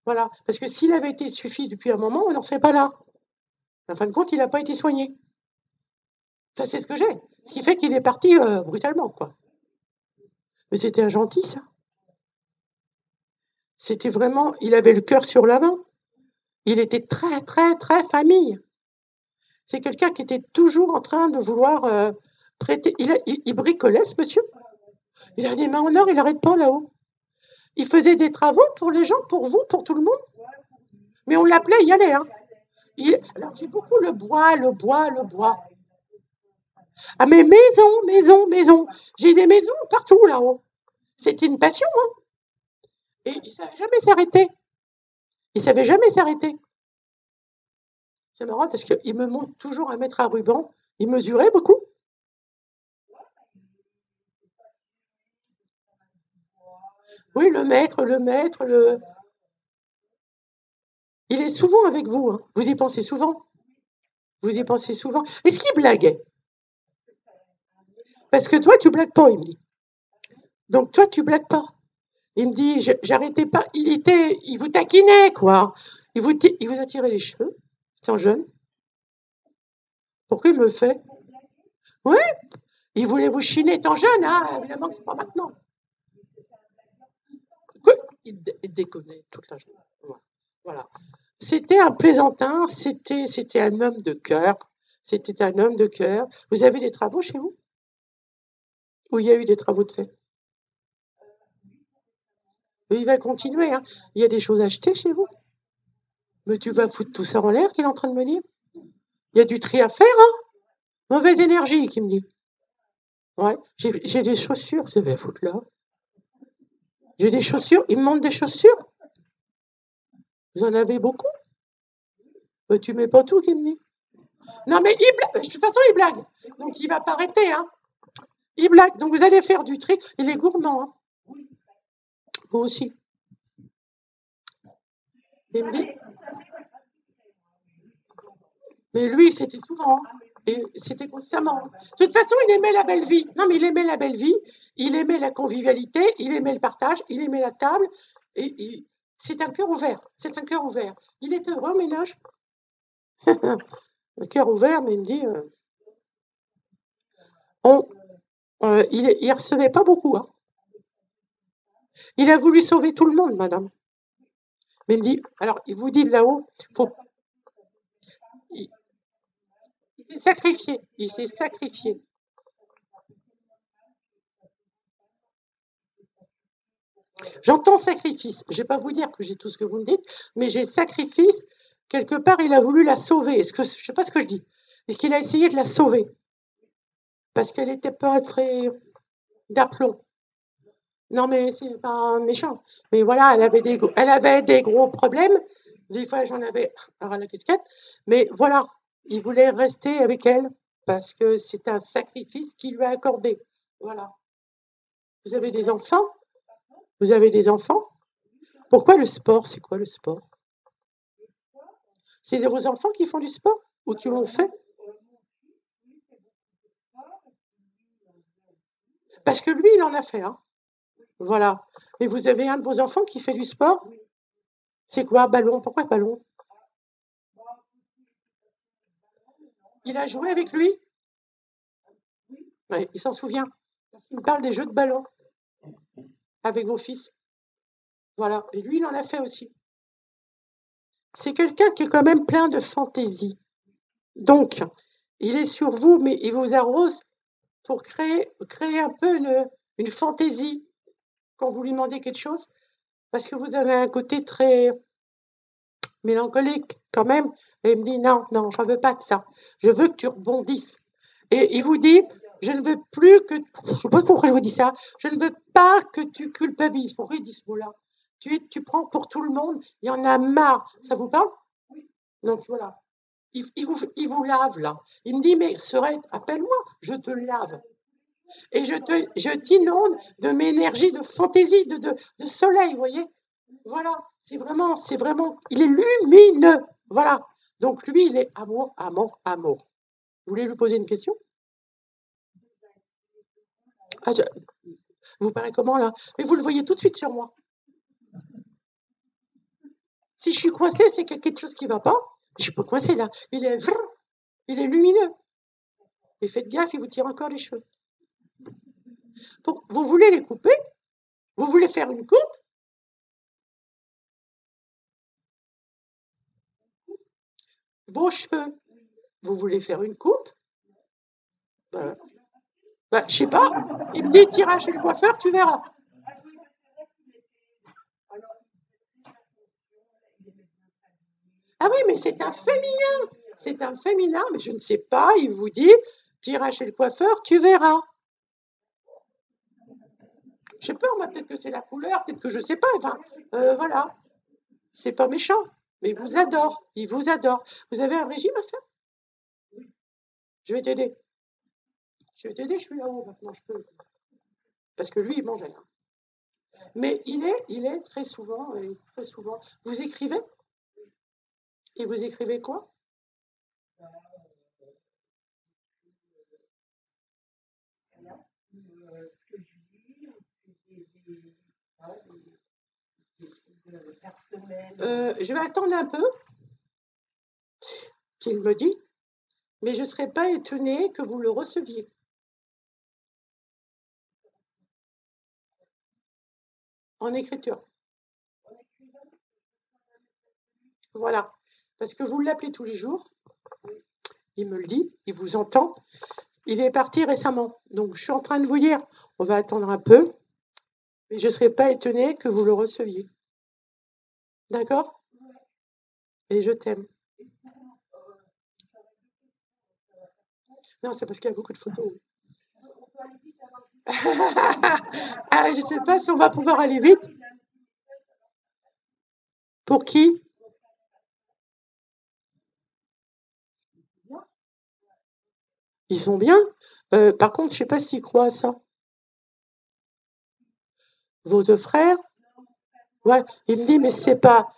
Voilà. Parce que s'il avait été suivi depuis un moment, on n'en serait pas là. En fin de compte, il n'a pas été soigné. Ça, c'est ce que j'ai. Ce qui fait qu'il est parti brutalement, quoi. Mais c'était un gentil, ça. C'était vraiment, il avait le cœur sur la main. Il était très, très, très famille. C'est quelqu'un qui était toujours en train de vouloir prêter. Il bricolait, ce monsieur. Il a des mains en or, il n'arrête pas là-haut. Il faisait des travaux pour les gens, pour vous, pour tout le monde. Mais on l'appelait y aller. Hein. Alors j'ai beaucoup le bois, le bois, le bois. Ah mais maison, maison, maison. J'ai des maisons partout là-haut. C'était une passion. Hein. Et il ne savait jamais s'arrêter. Il ne savait jamais s'arrêter. C'est marrant parce qu'il me montre toujours un mètre à ruban. Il mesurait beaucoup. Oui, le maître, le... Il est souvent avec vous. Hein. Vous y pensez souvent. Vous y pensez souvent. Est-ce qu'il blaguait? Parce que toi, tu blagues pas, il me dit. Donc toi, tu blagues pas. Il me dit, j'arrêtais pas. Il vous taquinait, quoi. Il vous a tiré les cheveux, étant jeune. Pourquoi il me fait? Oui, il voulait vous chiner étant jeune, hein. Évidemment que c'est pas maintenant. Quoi? Il déconnait toute la journée. Voilà. C'était un plaisantin, c'était un homme de cœur. C'était un homme de cœur. Vous avez des travaux chez vous? Où il y a eu des travaux de fait? Il va continuer. Hein. Il y a des choses à acheter chez vous? Mais tu vas foutre tout ça en l'air qu'il est en train de me dire? Il y a du tri à faire, hein? Mauvaise énergie, qui me dit. Ouais, j'ai des chaussures, je vais foutre là. J'ai des chaussures, il me manque des chaussures. Vous en avez beaucoup? Mais tu mets pas tout, qui me dit. Non, mais il blague. De toute façon, il blague. Donc, il va pas arrêter, hein. Il blague. Donc, vous allez faire du tri. Il est gourmand, hein. Vous aussi. Il me dit. Mais lui, c'était souvent. Hein. Et c'était constamment. De toute façon, il aimait la belle vie. Non, mais il aimait la belle vie. Il aimait la convivialité. Il aimait le partage. Il aimait la table. Et c'est un cœur ouvert. C'est un cœur ouvert. Il est heureux au ménage. Un cœur ouvert, mais il me dit. Il recevait pas beaucoup. Hein. Il a voulu sauver tout le monde, madame. Mais il me dit, alors, il vous dit de là-haut, faut. Il s'est sacrifié. Il s'est sacrifié. J'entends sacrifice. Je ne vais pas vous dire que j'ai tout ce que vous me dites, mais j'ai sacrifice. Quelque part, il a voulu la sauver. Je ne sais pas ce que je dis. Est-ce qu'il a essayé de la sauver? Parce qu'elle n'était pas très d'aplomb. Non, mais c'est pas méchant. Mais voilà, elle avait des gros problèmes. Des fois, j'en avais à la casquette. Mais voilà, il voulait rester avec elle parce que c'est un sacrifice qu'il lui a accordé. Voilà. Vous avez des enfants? Vous avez des enfants? Pourquoi le sport? C'est quoi le sport? C'est vos enfants qui font du sport ou qui l'ont fait? Parce que lui, il en a fait. Hein. Voilà. Et vous avez un de vos enfants qui fait du sport? C'est quoi, ballon? Pourquoi ballon? Il a joué avec lui? Ouais, il s'en souvient. Il me parle des jeux de ballon avec vos fils. Voilà. Et lui, il en a fait aussi. C'est quelqu'un qui est quand même plein de fantaisie. Donc, il est sur vous, mais il vous arrose pour créer un peu une fantaisie quand vous lui demandez quelque chose. Parce que vous avez un côté très mélancolique quand même. Et il me dit non, non, je ne veux pas de ça. Je veux que tu rebondisses. Et il vous dit, je ne veux plus que... Je ne sais pas pourquoi je vous dis ça. Je ne veux pas que tu culpabilises. Pourquoi il dit ce mot-là? Tu prends pour tout le monde. Il y en a marre. Ça vous parle? Donc voilà. Il vous lave là. Il me dit, mais Sorette, appelle-moi, je te lave. Et je t'inonde de mes énergies de fantaisie, de soleil, vous voyez? Voilà, c'est vraiment, il est lumineux. Voilà. Donc lui, il est amour, amour, amour. Vous voulez lui poser une question? Ah, vous paraît comment là? Mais vous le voyez tout de suite sur moi. Si je suis coincée, c'est qu'il y a quelque chose qui ne va pas. Je peux coincer là. Il est lumineux. Et faites gaffe, il vous tire encore les cheveux. Vous voulez les couper? Vous voulez faire une coupe? Vos cheveux, vous voulez faire une coupe? Je sais pas. Il me dit, t'iras chez le coiffeur, tu verras. Ah oui, mais c'est un féminin. C'est un féminin, mais je ne sais pas. Il vous dit, tu iras chez le coiffeur, tu verras. Je sais pas, moi, peut-être que c'est la couleur, peut-être que je sais pas. Enfin, voilà. C'est pas méchant, mais il vous adore. Il vous adore. Vous avez un régime à faire? Je vais t'aider. Je vais t'aider, je suis là-haut maintenant, je peux. Parce que lui, il mangeait. Hein. Mais il est très souvent, très souvent. Vous écrivez? Et vous écrivez quoi? Je vais attendre un peu qu'il me dit, mais je ne serais pas étonnée que vous le receviez. En écriture. Voilà. Parce que vous l'appelez tous les jours. Il me le dit, il vous entend. Il est parti récemment. Donc, je suis en train de vous dire, on va attendre un peu, mais je ne serais pas étonnée que vous le receviez. D'accord? Et je t'aime. Non, c'est parce qu'il y a beaucoup de photos. Ah, je ne sais pas si on va pouvoir aller vite. Pour qui? Ils sont bien. Par contre, je ne sais pas s'ils croient à ça. Vos deux frères? Ouais, il me dit, mais c'est pas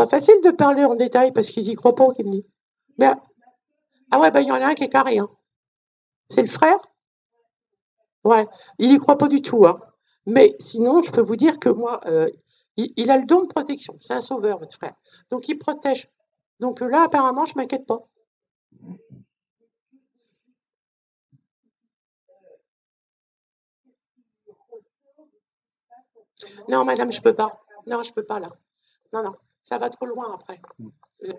facile de parler en détail parce qu'ils y croient pas, qu'il me dit. Mais, ah ouais, bah, il y en a un qui est carré, hein. C'est le frère? Ouais, il y croit pas du tout, hein. Mais sinon, je peux vous dire que moi, il a le don de protection. C'est un sauveur, votre frère. Donc, il protège. Donc là, apparemment, je m'inquiète pas. Non, madame, je peux pas. Non, je peux pas là. Non, non, ça va trop loin après. Euh,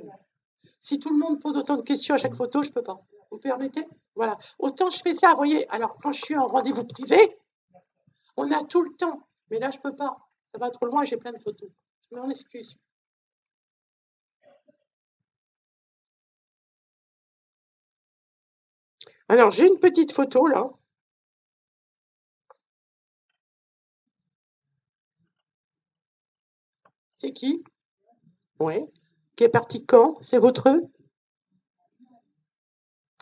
Si tout le monde pose autant de questions à chaque photo, je peux pas. Vous permettez? Voilà. Autant je fais ça, vous voyez. Alors, quand je suis en rendez-vous privé, on a tout le temps. Mais là, je peux pas. Ça va trop loin, j'ai plein de photos. Je m'en excuse. Alors, j'ai une petite photo là. C'est qui? Ouais. Qui est parti quand? C'est votre?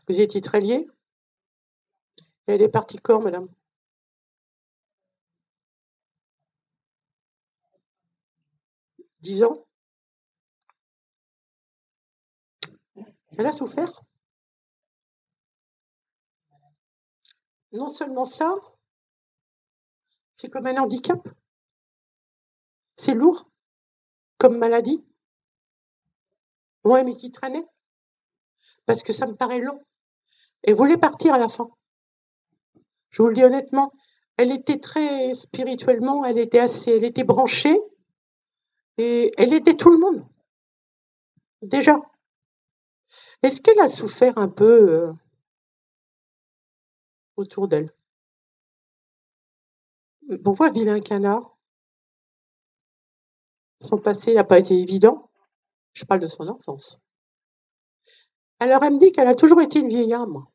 Vous étiez très liés? Et elle est partie quand, madame? 10 ans? Elle a souffert? Non seulement ça, c'est comme un handicap. C'est lourd comme maladie. Ouais, mais qui traînait? Parce que ça me paraît long. Elle voulait partir à la fin. Je vous le dis honnêtement. Elle était très spirituellement, elle était branchée et elle aidait tout le monde, déjà. Est-ce qu'elle a souffert un peu autour d'elle? Pourquoi vilain canard? Son passé n'a pas été évident. Je parle de son enfance. Alors elle me dit qu'elle a toujours été une vieille âme.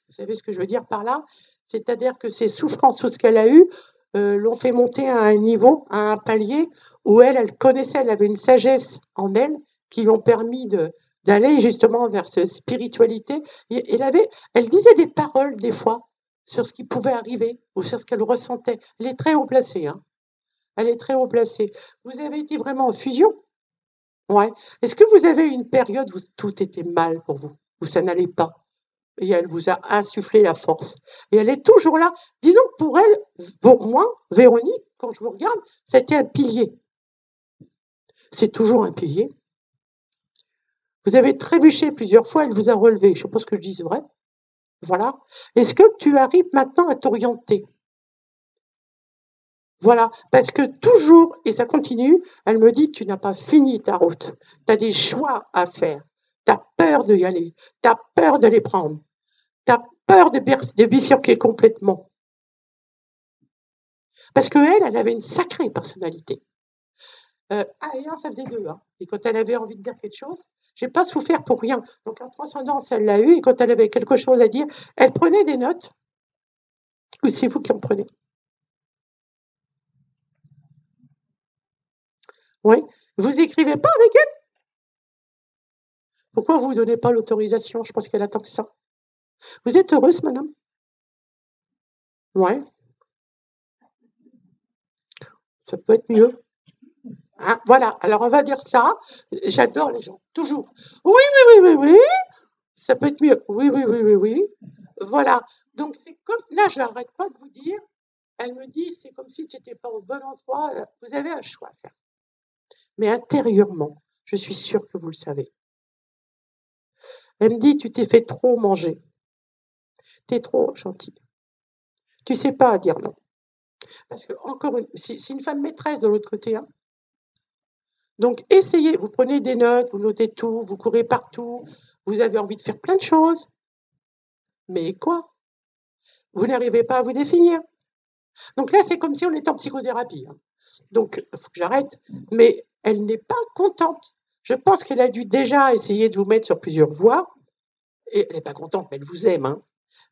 Vous savez ce que je veux dire par là? C'est-à-dire que ses souffrances, tout ce qu'elle a eu, l'ont fait monter à un niveau, à un palier où elle connaissait, elle avait une sagesse en elle qui lui ont permis d'aller justement vers cette spiritualité. Et elle disait des paroles des fois sur ce qui pouvait arriver ou sur ce qu'elle ressentait. Elle est très haut placée, hein. Elle est très haut placée. Vous avez été vraiment en fusion? Ouais. Est-ce que vous avez eu une période où tout était mal pour vous, où ça n'allait pas? Et elle vous a insufflé la force. Et elle est toujours là. Disons que pour elle, pour moi, Véronique, quand je vous regarde, c'était un pilier. C'est toujours un pilier. Vous avez trébuché plusieurs fois, elle vous a relevé. Je suppose que je dis vrai. Voilà. Est-ce que tu arrives maintenant à t'orienter? Voilà. Parce que toujours, et ça continue, elle me dit, tu n'as pas fini ta route. Tu as des choix à faire. Tu as peur d'y aller. Tu as peur de les prendre. Tu as peur de bifurquer complètement. Parce qu'elle, elle avait une sacrée personnalité. Et un, ça faisait 2. Hein. Et quand elle avait envie de dire quelque chose, j'ai pas souffert pour rien. Donc en transcendance, elle l'a eu. Et quand elle avait quelque chose à dire, elle prenait des notes. Ou c'est vous qui en prenez? Oui. Vous écrivez pas avec elle? Pourquoi vous ne donnez pas l'autorisation? Je pense qu'elle attend que ça. Vous êtes heureuse, madame? Ouais. Ça peut être mieux. Hein, voilà. Alors on va dire ça. J'adore les gens. Toujours. Oui, oui, oui, oui, oui. Ça peut être mieux. Oui, oui, oui, oui, oui. Voilà. Donc c'est comme là, j'arrête pas de vous dire. Elle me dit, c'est comme si tu n'étais pas au bon endroit. Vous avez un choix à faire. Mais intérieurement, je suis sûre que vous le savez. Elle me dit, tu t'es fait trop manger. Tu es trop gentil. Tu sais pas dire non. Parce que, encore une, c'est une femme maîtresse de l'autre côté. Hein. Donc, essayez. Vous prenez des notes, vous notez tout, vous courez partout. Vous avez envie de faire plein de choses. Mais quoi? Vous n'arrivez pas à vous définir. Donc là, c'est comme si on était en psychothérapie. Hein. Donc, il faut que j'arrête. Mais elle n'est pas contente. Je pense qu'elle a dû déjà essayer de vous mettre sur plusieurs voies. Et elle n'est pas contente, mais elle vous aime. Hein.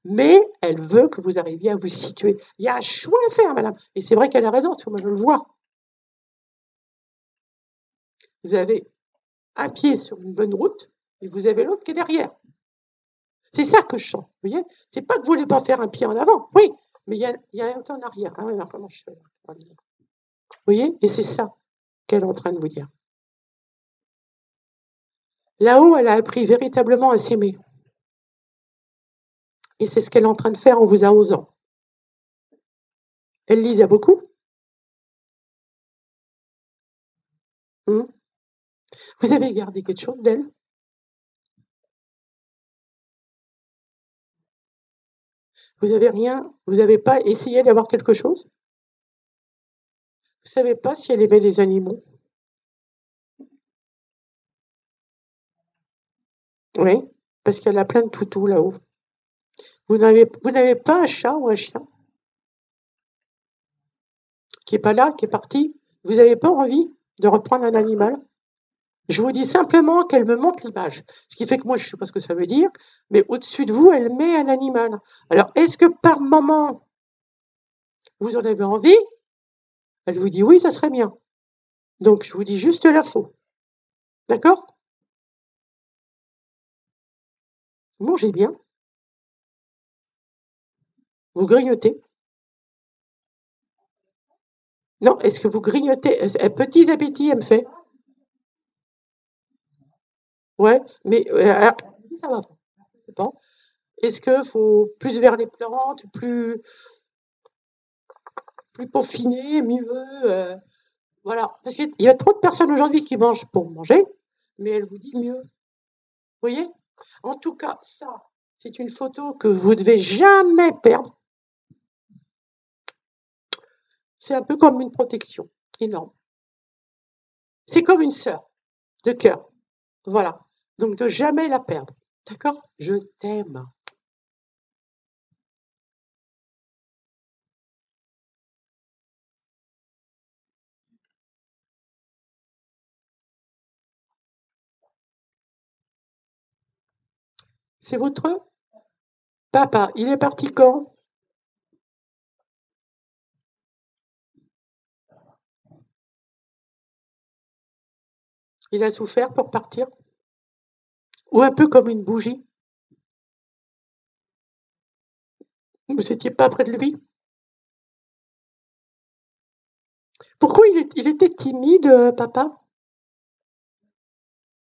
Mais elle veut que vous arriviez à vous situer. Il y a un choix à faire, madame. Et c'est vrai qu'elle a raison, parce que moi, je le vois. Vous avez un pied sur une bonne route et vous avez l'autre qui est derrière. C'est ça que je sens. Vous voyez? C'est pas que vous voulez pas faire un pied en avant. Oui, mais il y a un temps en arrière. Ah ouais, comment je fais? Vous voyez? Et c'est ça qu'elle est en train de vous dire. Là-haut, elle a appris véritablement à s'aimer. Et c'est ce qu'elle est en train de faire en vous arrosant. Elle lisait beaucoup. Vous avez gardé quelque chose d'elle? Vous n'avez rien? Vous n'avez pas essayé d'avoir quelque chose? Vous ne savez pas si elle aimait les animaux? Oui, parce qu'elle a plein de toutous là-haut. Vous n'avez pas un chat ou un chien qui n'est pas là, qui est parti? Vous n'avez pas envie de reprendre un animal? Je vous dis simplement qu'elle me montre l'image. Ce qui fait que moi, je ne sais pas ce que ça veut dire, mais au-dessus de vous, elle met un animal. Alors, est-ce que par moment, vous en avez envie? Elle vous dit oui, ça serait bien. Donc, je vous dis juste l'info. D'accord? Vous mangez bien. Vous grignotez. Non, est-ce que vous grignotez? Petits appétits, elle me fait. Ouais, mais ça va pas. Je sais pas. Est-ce qu'il faut plus vers les plantes, plus peaufiné, mieux voilà. Parce qu'il y a trop de personnes aujourd'hui qui mangent pour manger, mais elle vous dit mieux. Vous voyez? En tout cas, ça, c'est une photo que vous ne devez jamais perdre. C'est un peu comme une protection énorme. C'est comme une sœur de cœur. Voilà. Donc de jamais la perdre. D'accord? Je t'aime. C'est votre papa. Il est parti quand? Il a souffert pour partir? Ou un peu comme une bougie? Vous n'étiez pas près de lui? Pourquoi il était timide, papa?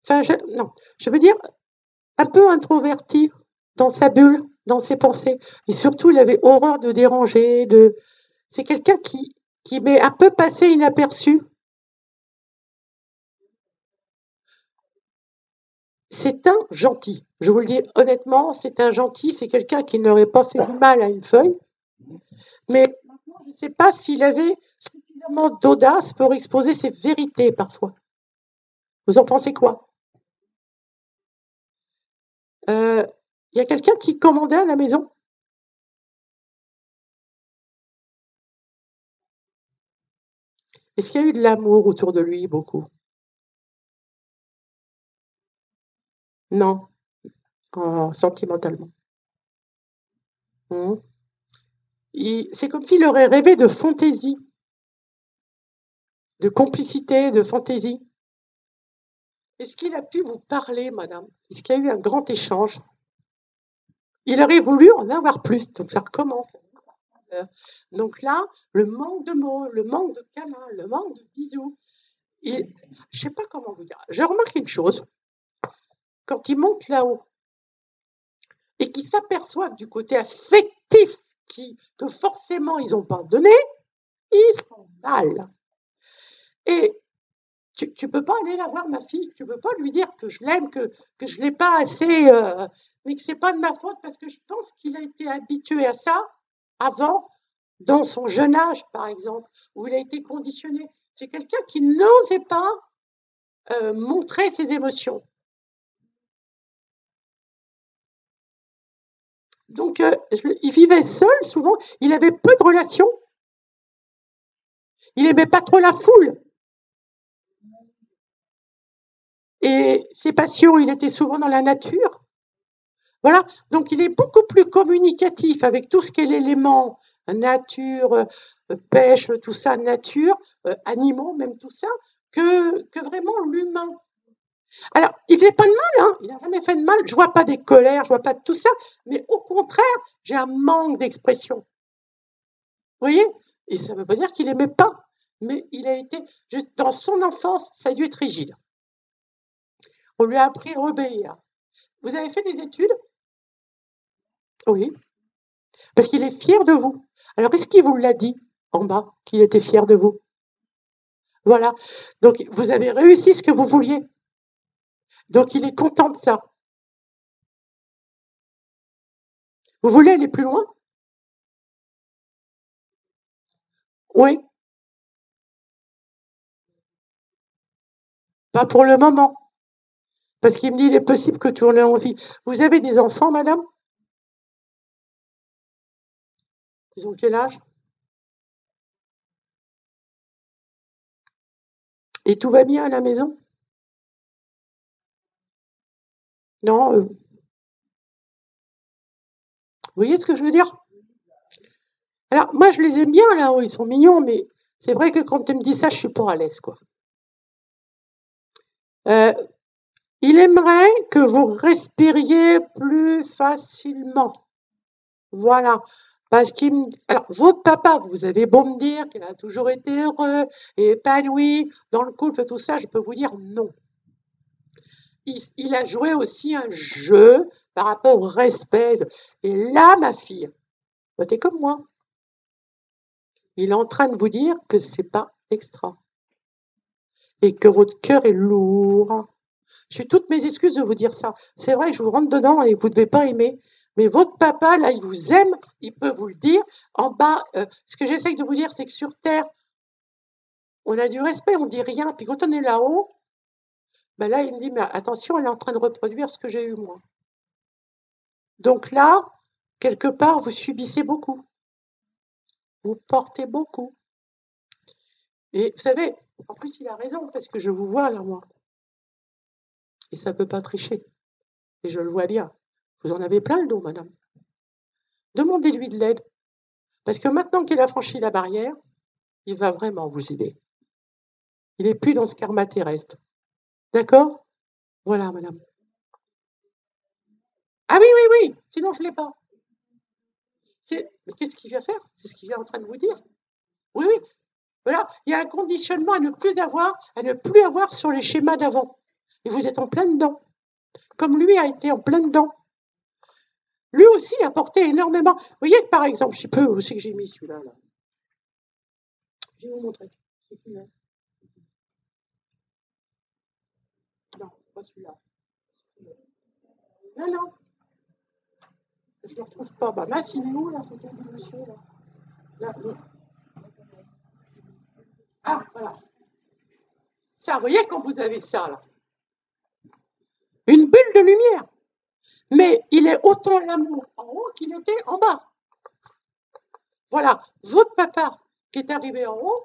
Enfin, non, je veux dire, un peu introverti dans sa bulle, dans ses pensées. Et surtout, il avait horreur de déranger. C'est quelqu'un qui m'est un peu passé inaperçu. C'est un gentil. Je vous le dis honnêtement, c'est un gentil. C'est quelqu'un qui n'aurait pas fait du mal à une feuille. Mais maintenant, je ne sais pas s'il avait suffisamment d'audace pour exposer ses vérités parfois. Vous en pensez quoi? Il y a quelqu'un qui commandait à la maison? Est-ce qu'il y a eu de l'amour autour de lui, beaucoup? Non, sentimentalement. Mmh. C'est comme s'il aurait rêvé de fantaisie, de complicité, de fantaisie. Est-ce qu'il a pu vous parler, madame? Est-ce qu'il y a eu un grand échange? Il aurait voulu en avoir plus, donc ça recommence. Donc là, le manque de mots, le manque de câlins, le manque de bisous. Je ne sais pas comment vous dire. Je remarque une chose. Quand il monte là-haut et qu'il s'aperçoit du côté affectif que forcément ils n'ont pas donné, ils sont mal. Et tu ne peux pas aller la voir, ma fille. Tu ne peux pas lui dire que je l'aime, que je ne l'ai pas assez, mais que ce n'est pas de ma faute parce que je pense qu'il a été habitué à ça avant, dans son jeune âge, par exemple, où il a été conditionné. C'est quelqu'un qui n'osait pas montrer ses émotions. Donc, il vivait seul souvent, il avait peu de relations, il n'aimait pas trop la foule. Et ses passions, il était souvent dans la nature. Voilà, donc il est beaucoup plus communicatif avec tout ce qui est l'élément nature, pêche, tout ça, nature, animaux, même tout ça, que vraiment l'humain. Alors, il faisait pas de mal, hein, il n'a jamais fait de mal, je vois pas des colères, je vois pas de tout ça, mais au contraire, j'ai un manque d'expression. Vous voyez? Et ça ne veut pas dire qu'il n'aimait pas, mais il a été, juste dans son enfance, ça a dû être rigide. On lui a appris à obéir. Vous avez fait des études? Oui. Parce qu'il est fier de vous. Alors, est-ce qu'il vous l'a dit en bas, qu'il était fier de vous? Voilà. Donc, vous avez réussi ce que vous vouliez. Donc, il est content de ça. Vous voulez aller plus loin? Oui. Pas pour le moment. Parce qu'il me dit, il est possible que tu en aies envie. Vous avez des enfants, madame? Ils ont quel âge? Et tout va bien à la maison? Non, vous voyez ce que je veux dire? Alors, moi, je les aime bien là-haut, ils sont mignons, mais c'est vrai que quand tu me dis ça, je suis pas à l'aise, quoi. Il aimerait que vous respiriez plus facilement. Voilà. Parce qu'il me... Alors, votre papa, vous avez beau me dire qu'il a toujours été heureux et épanoui dans le couple, tout ça, je peux vous dire non. Il a joué aussi un jeu par rapport au respect. Et là, ma fille, t'es comme moi. Il est en train de vous dire que c'est pas extra. Et que votre cœur est lourd. Je suis toutes mes excuses de vous dire ça. C'est vrai que je vous rentre dedans et vous ne devez pas aimer. Mais votre papa, là, il vous aime, il peut vous le dire. En bas, ce que j'essaye de vous dire, c'est que sur Terre, on a du respect, on dit rien. Puis quand on est là-haut, ben là, il me dit, mais attention, elle est en train de reproduire ce que j'ai eu moi. Donc là, quelque part, vous subissez beaucoup. Vous portez beaucoup. Et vous savez, en plus, il a raison, parce que je vous vois là, moi. Et ça ne peut pas tricher. Et je le vois bien. Vous en avez plein le dos, madame. Demandez-lui de l'aide. Parce que maintenant qu'il a franchi la barrière, il va vraiment vous aider. Il n'est plus dans ce karma terrestre. D'accord? Voilà, madame. Ah oui, oui, oui, sinon je ne l'ai pas. Mais qu'est-ce qu'il vient faire? C'est ce qu'il est en train de vous dire. Oui, oui. Voilà, il y a un conditionnement à ne plus avoir sur les schémas d'avant. Et vous êtes en plein dedans. Comme lui a été en plein dedans. Lui aussi a porté énormément. Vous voyez que par exemple, je sais pas où c'est que j'ai mis celui-là. Là. Je vais vous montrer. C'est celui-là. Non, c'est pas celui-là. Non, non. Je ne le retrouve pas. Bah, mince, il est où là, ce monsieur là, là, là. Ah, voilà. Ça, vous voyez quand vous avez ça là. Une bulle de lumière. Mais il est autant l'amour en haut qu'il était en bas. Voilà, votre papa qui est arrivé en haut,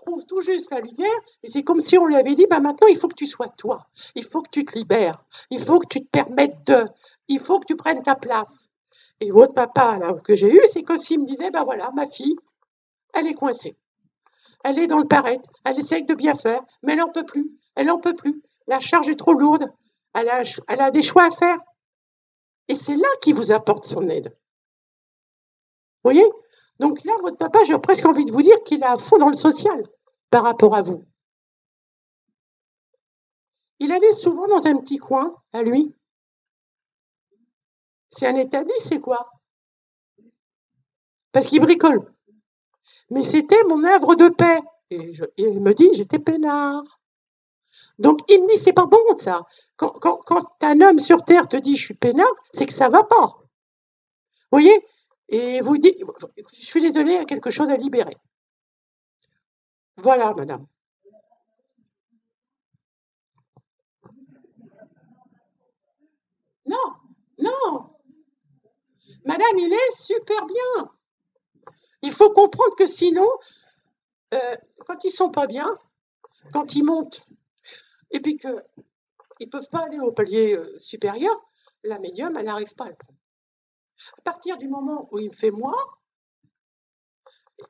trouve tout juste la lumière, et c'est comme si on lui avait dit, bah maintenant il faut que tu sois toi, il faut que tu te libères, il faut que tu te permettes de, il faut que tu prennes ta place. Et votre papa, là, que j'ai eu, c'est comme s'il me disait, bah voilà, ma fille, elle est coincée. Elle est dans le paraître, elle essaye de bien faire, mais elle n'en peut plus, elle n'en peut plus. La charge est trop lourde, elle a des choix à faire. Et c'est là qu'il vous apporte son aide. Vous voyez? Donc là, votre papa, j'ai presque envie de vous dire qu'il est à fond dans le social par rapport à vous. Il allait souvent dans un petit coin, à lui. C'est un établi, c'est quoi? Parce qu'il bricole. Mais c'était mon œuvre de paix. Et il me dit, j'étais peinard. Donc il me dit, c'est pas bon ça. Quand un homme sur Terre te dit, je suis peinard, c'est que ça va pas. Vous voyez? Et vous dites, je suis désolée, il y a quelque chose à libérer. Voilà, madame. Non, non. Madame, il est super bien. Il faut comprendre que sinon, quand ils sont pas bien, quand ils montent, et puis qu'ils ne peuvent pas aller au palier supérieur, la médium, elle n'arrive pas à le prendre. À partir du moment où il me fait moi,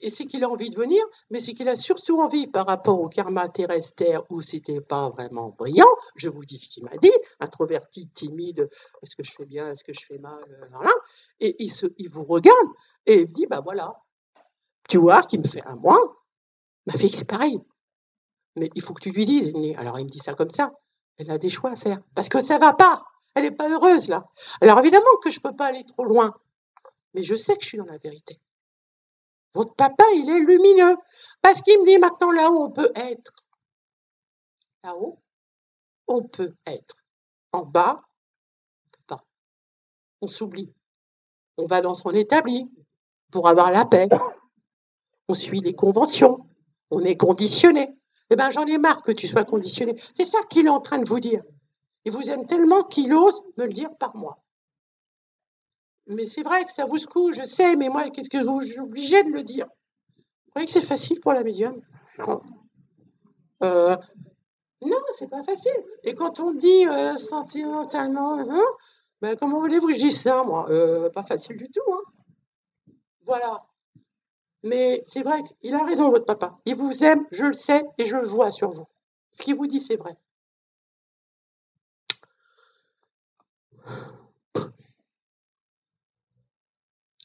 et c'est qu'il a envie de venir, mais c'est qu'il a surtout envie par rapport au karma terrestre où c'était pas vraiment brillant, je vous dis ce qu'il m'a dit, introverti, timide, est-ce que je fais bien, est-ce que je fais mal, voilà. Et il vous regarde et il dit, bah voilà, tu vois qu'il me fait un moi, ma fille c'est pareil, mais il faut que tu lui dises. Alors il me dit ça comme ça, elle a des choix à faire, parce que ça va pas, elle n'est pas heureuse là. Alors évidemment que je peux pas aller trop loin, mais je sais que je suis dans la vérité. Votre papa, il est lumineux. Parce qu'il me dit maintenant là-haut, on peut être. Là-haut, on peut être. En bas, on peut pas. On s'oublie. On va dans son établi pour avoir la paix. On suit les conventions. On est conditionné. Eh bien, j'en ai marre que tu sois conditionné. C'est ça qu'il est en train de vous dire. Il vous aime tellement qu'il ose me le dire par moi. Mais c'est vrai que ça vous secoue, je sais, mais moi, qu'est-ce que je suis obligée de le dire? Vous croyez que c'est facile pour la médium? Non. Non, c'est pas facile. Et quand on dit sentimentalement, hein, ben, comment voulez-vous que je dise ça, moi? Pas facile du tout, hein. Voilà. Mais c'est vrai qu'il a raison, votre papa. Il vous aime, je le sais, et je le vois sur vous. Ce qu'il vous dit, c'est vrai.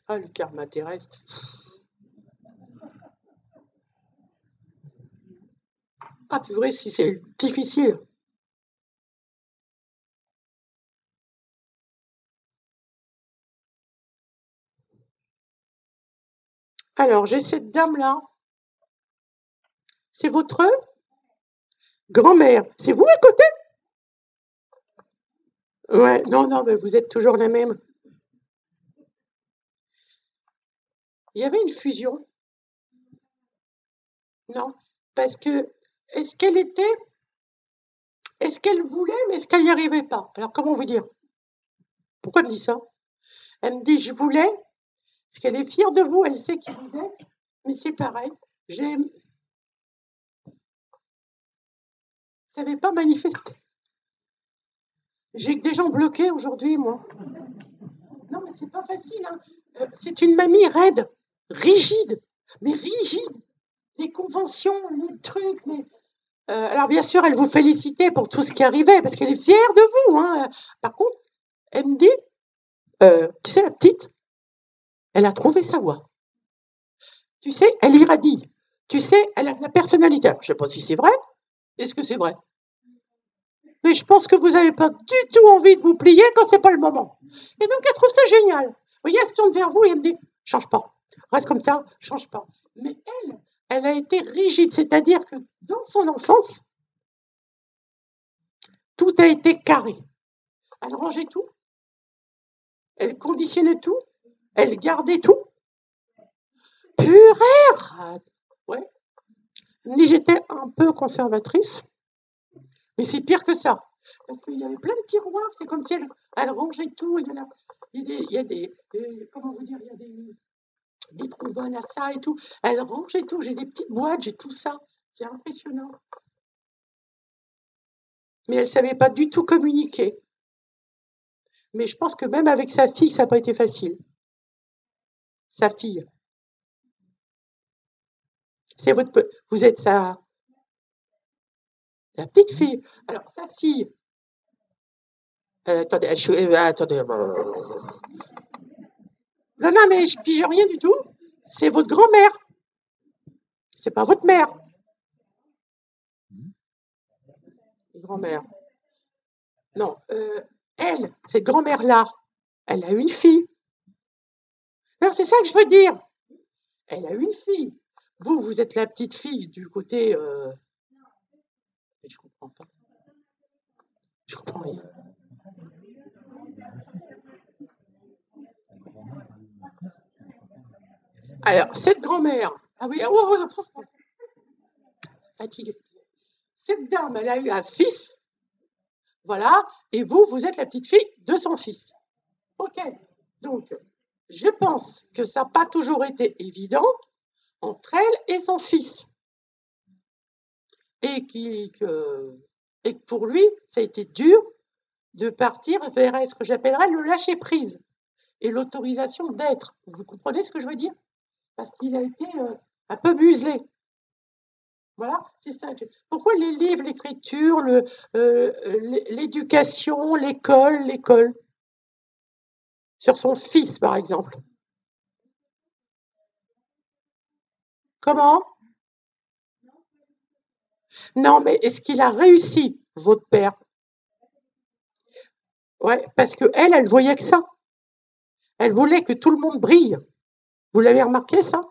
Ah, le karma terrestre. Ah, purée, si c'est difficile. Alors, j'ai cette dame-là. C'est votre grand-mère. C'est vous à côté? Ouais, non, non, mais vous êtes toujours la même. Il y avait une fusion. Non, parce que est-ce qu'elle était, est-ce qu'elle voulait, mais est-ce qu'elle n'y arrivait pas? Alors comment vous dire? Pourquoi elle me dit ça? Elle me dit je voulais, parce qu'elle est fière de vous, elle sait qui vous êtes, mais c'est pareil. J'ai, savais pas manifester. J'ai que des gens bloqués aujourd'hui, moi. Non, mais c'est pas facile, hein. C'est une mamie raide, rigide, mais rigide. Les conventions, les trucs, alors bien sûr, elle vous félicitait pour tout ce qui arrivait, parce qu'elle est fière de vous, hein. Par contre, elle me dit, tu sais, la petite, elle a trouvé sa voie. Tu sais, elle irradie. Tu sais, elle a de la personnalité. Alors, je ne sais pas si c'est vrai. Est-ce que c'est vrai? Mais je pense que vous n'avez pas du tout envie de vous plier quand c'est pas le moment. Et donc, elle trouve ça génial. Vous voyez, elle se tourne vers vous et elle me dit, change pas. Reste comme ça, change pas. Mais elle a été rigide. C'est-à-dire que dans son enfance, tout a été carré. Elle rangeait tout. Elle conditionnait tout. Elle gardait tout. Purée rade. Ouais. Elle me dit, j'étais un peu conservatrice. Mais c'est pire que ça. Parce qu'il y avait plein de tiroirs, c'est comme si elle rangeait tout. Il y a des, comment vous dire, il y a des trombones à ça et tout. Elle rangeait tout. J'ai des petites boîtes, j'ai tout ça. C'est impressionnant. Mais elle ne savait pas du tout communiquer. Mais je pense que même avec sa fille, ça n'a pas été facile. Sa fille. C'est vous êtes la petite fille. Alors, sa fille. Attendez, attendez. Non, mais je pige rien du tout. C'est votre grand-mère. C'est pas votre mère. Grand-mère. Non, elle, cette grand-mère-là, elle a une fille. Non, c'est ça que je veux dire. Elle a une fille. Vous êtes la petite fille du côté. Je comprends pas. Je comprends rien. Alors, cette grand-mère. Ah oui, fatiguée. Cette dame, elle a eu un fils. Voilà. Et vous êtes la petite fille de son fils. OK. Donc, je pense que ça n'a pas toujours été évident entre elle et son fils. Et que pour lui, ça a été dur de partir vers ce que j'appellerais le lâcher-prise et l'autorisation d'être. Vous comprenez ce que je veux dire? Parce qu'il a été un peu muselé. Voilà, c'est ça. Pourquoi les livres, l'écriture, l'éducation, l'école, sur son fils, par exemple? Comment? Non, mais est-ce qu'il a réussi, votre père? Ouais, parce que elle voyait que ça. Elle voulait que tout le monde brille. Vous l'avez remarqué, ça?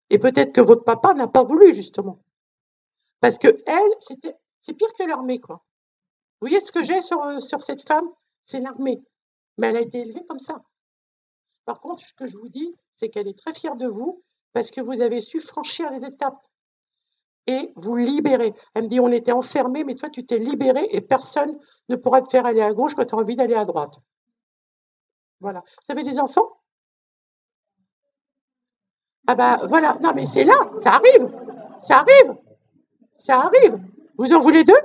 Et peut-être que votre papa n'a pas voulu, justement. Parce que elle, c'est pire que l'armée, quoi. Vous voyez ce que j'ai sur cette femme? C'est l'armée. Mais elle a été élevée comme ça. Par contre, ce que je vous dis, c'est qu'elle est très fière de vous parce que vous avez su franchir les étapes et vous libérer. Elle me dit, on était enfermés, mais toi, tu t'es libéré et personne ne pourra te faire aller à gauche quand tu as envie d'aller à droite. Voilà. Vous avez des enfants? Ah bah voilà. Non, mais c'est là, ça arrive. Ça arrive. Ça arrive. Vous en voulez deux?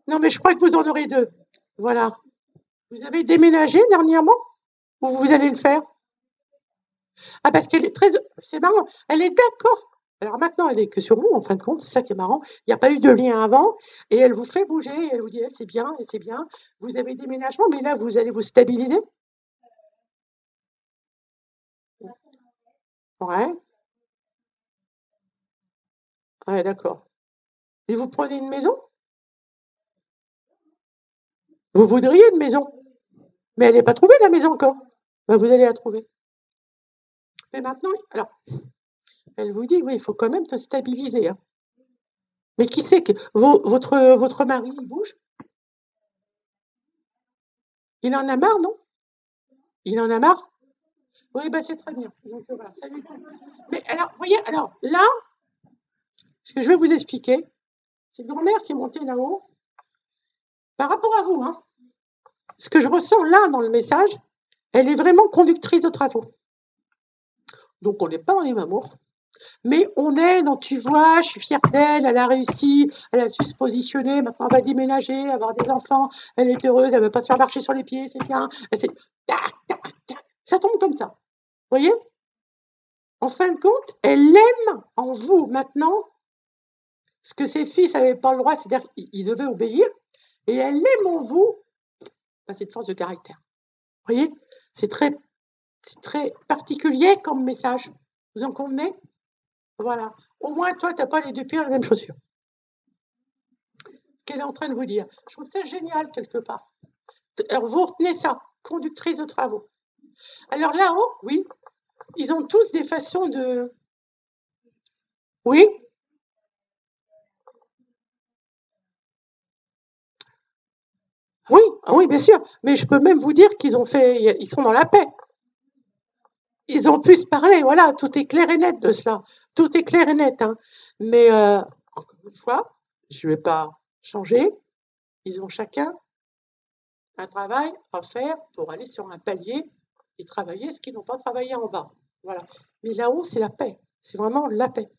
Non, mais je crois que vous en aurez deux. Voilà. Vous avez déménagé dernièrement? Ou vous allez le faire? Ah, parce qu'elle est très. C'est marrant. Elle est d'accord. Alors maintenant, elle est que sur vous, en fin de compte. C'est ça qui est marrant. Il n'y a pas eu de lien avant. Et elle vous fait bouger. Elle vous dit, elle, c'est bien, et c'est bien. Vous avez déménagement, mais là, vous allez vous stabiliser? Ouais. Ouais, d'accord. Et vous prenez une maison? Vous voudriez une maison? Mais elle n'est pas trouvée, la maison, encore. Ben, vous allez la trouver. Mais maintenant, alors, elle vous dit, oui, il faut quand même se stabiliser, hein. Mais qui sait que votre mari, il bouge? Il en a marre, non? Il en a marre? Oui, bah, c'est très bien. Donc, voilà, ça lui tombe. Mais alors, vous voyez, alors là, ce que je vais vous expliquer, c'est grand-mère qui est montée là-haut. Par rapport à vous, hein, ce que je ressens là dans le message, elle est vraiment conductrice de travaux. Donc, on n'est pas dans les amours. Mais on est dans, tu vois, je suis fière d'elle, elle a réussi, elle a su se positionner, maintenant elle va déménager, avoir des enfants, elle est heureuse, elle ne veut pas se faire marcher sur les pieds, c'est bien. Tac, tac, tac. Ça tombe comme ça. Vous voyez? En fin de compte, elle aime en vous maintenant ce que ses fils n'avaient pas le droit, c'est-à-dire qu'ils devaient obéir, et elle aime en vous cette force de caractère. Vous voyez? C'est très particulier comme message. Vous en convenez? Voilà. Au moins, toi, tu n'as pas les deux pieds dans la même chaussure. Ce qu'elle est en train de vous dire. Je trouve ça génial, quelque part. Alors, vous retenez ça, conductrice de travaux. Alors là-haut, oui, ils ont tous des façons de... Oui? Oui, oui, bien sûr. Mais je peux même vous dire qu'ils sont dans la paix. Ils ont pu se parler, voilà, tout est clair et net de cela. Tout est clair et net, hein. Mais encore une fois, je ne vais pas changer. Ils ont chacun un travail à faire pour aller sur un palier et travailler ce qu'ils n'ont pas travaillé en bas. Voilà. Mais là-haut, c'est la paix. C'est vraiment la paix.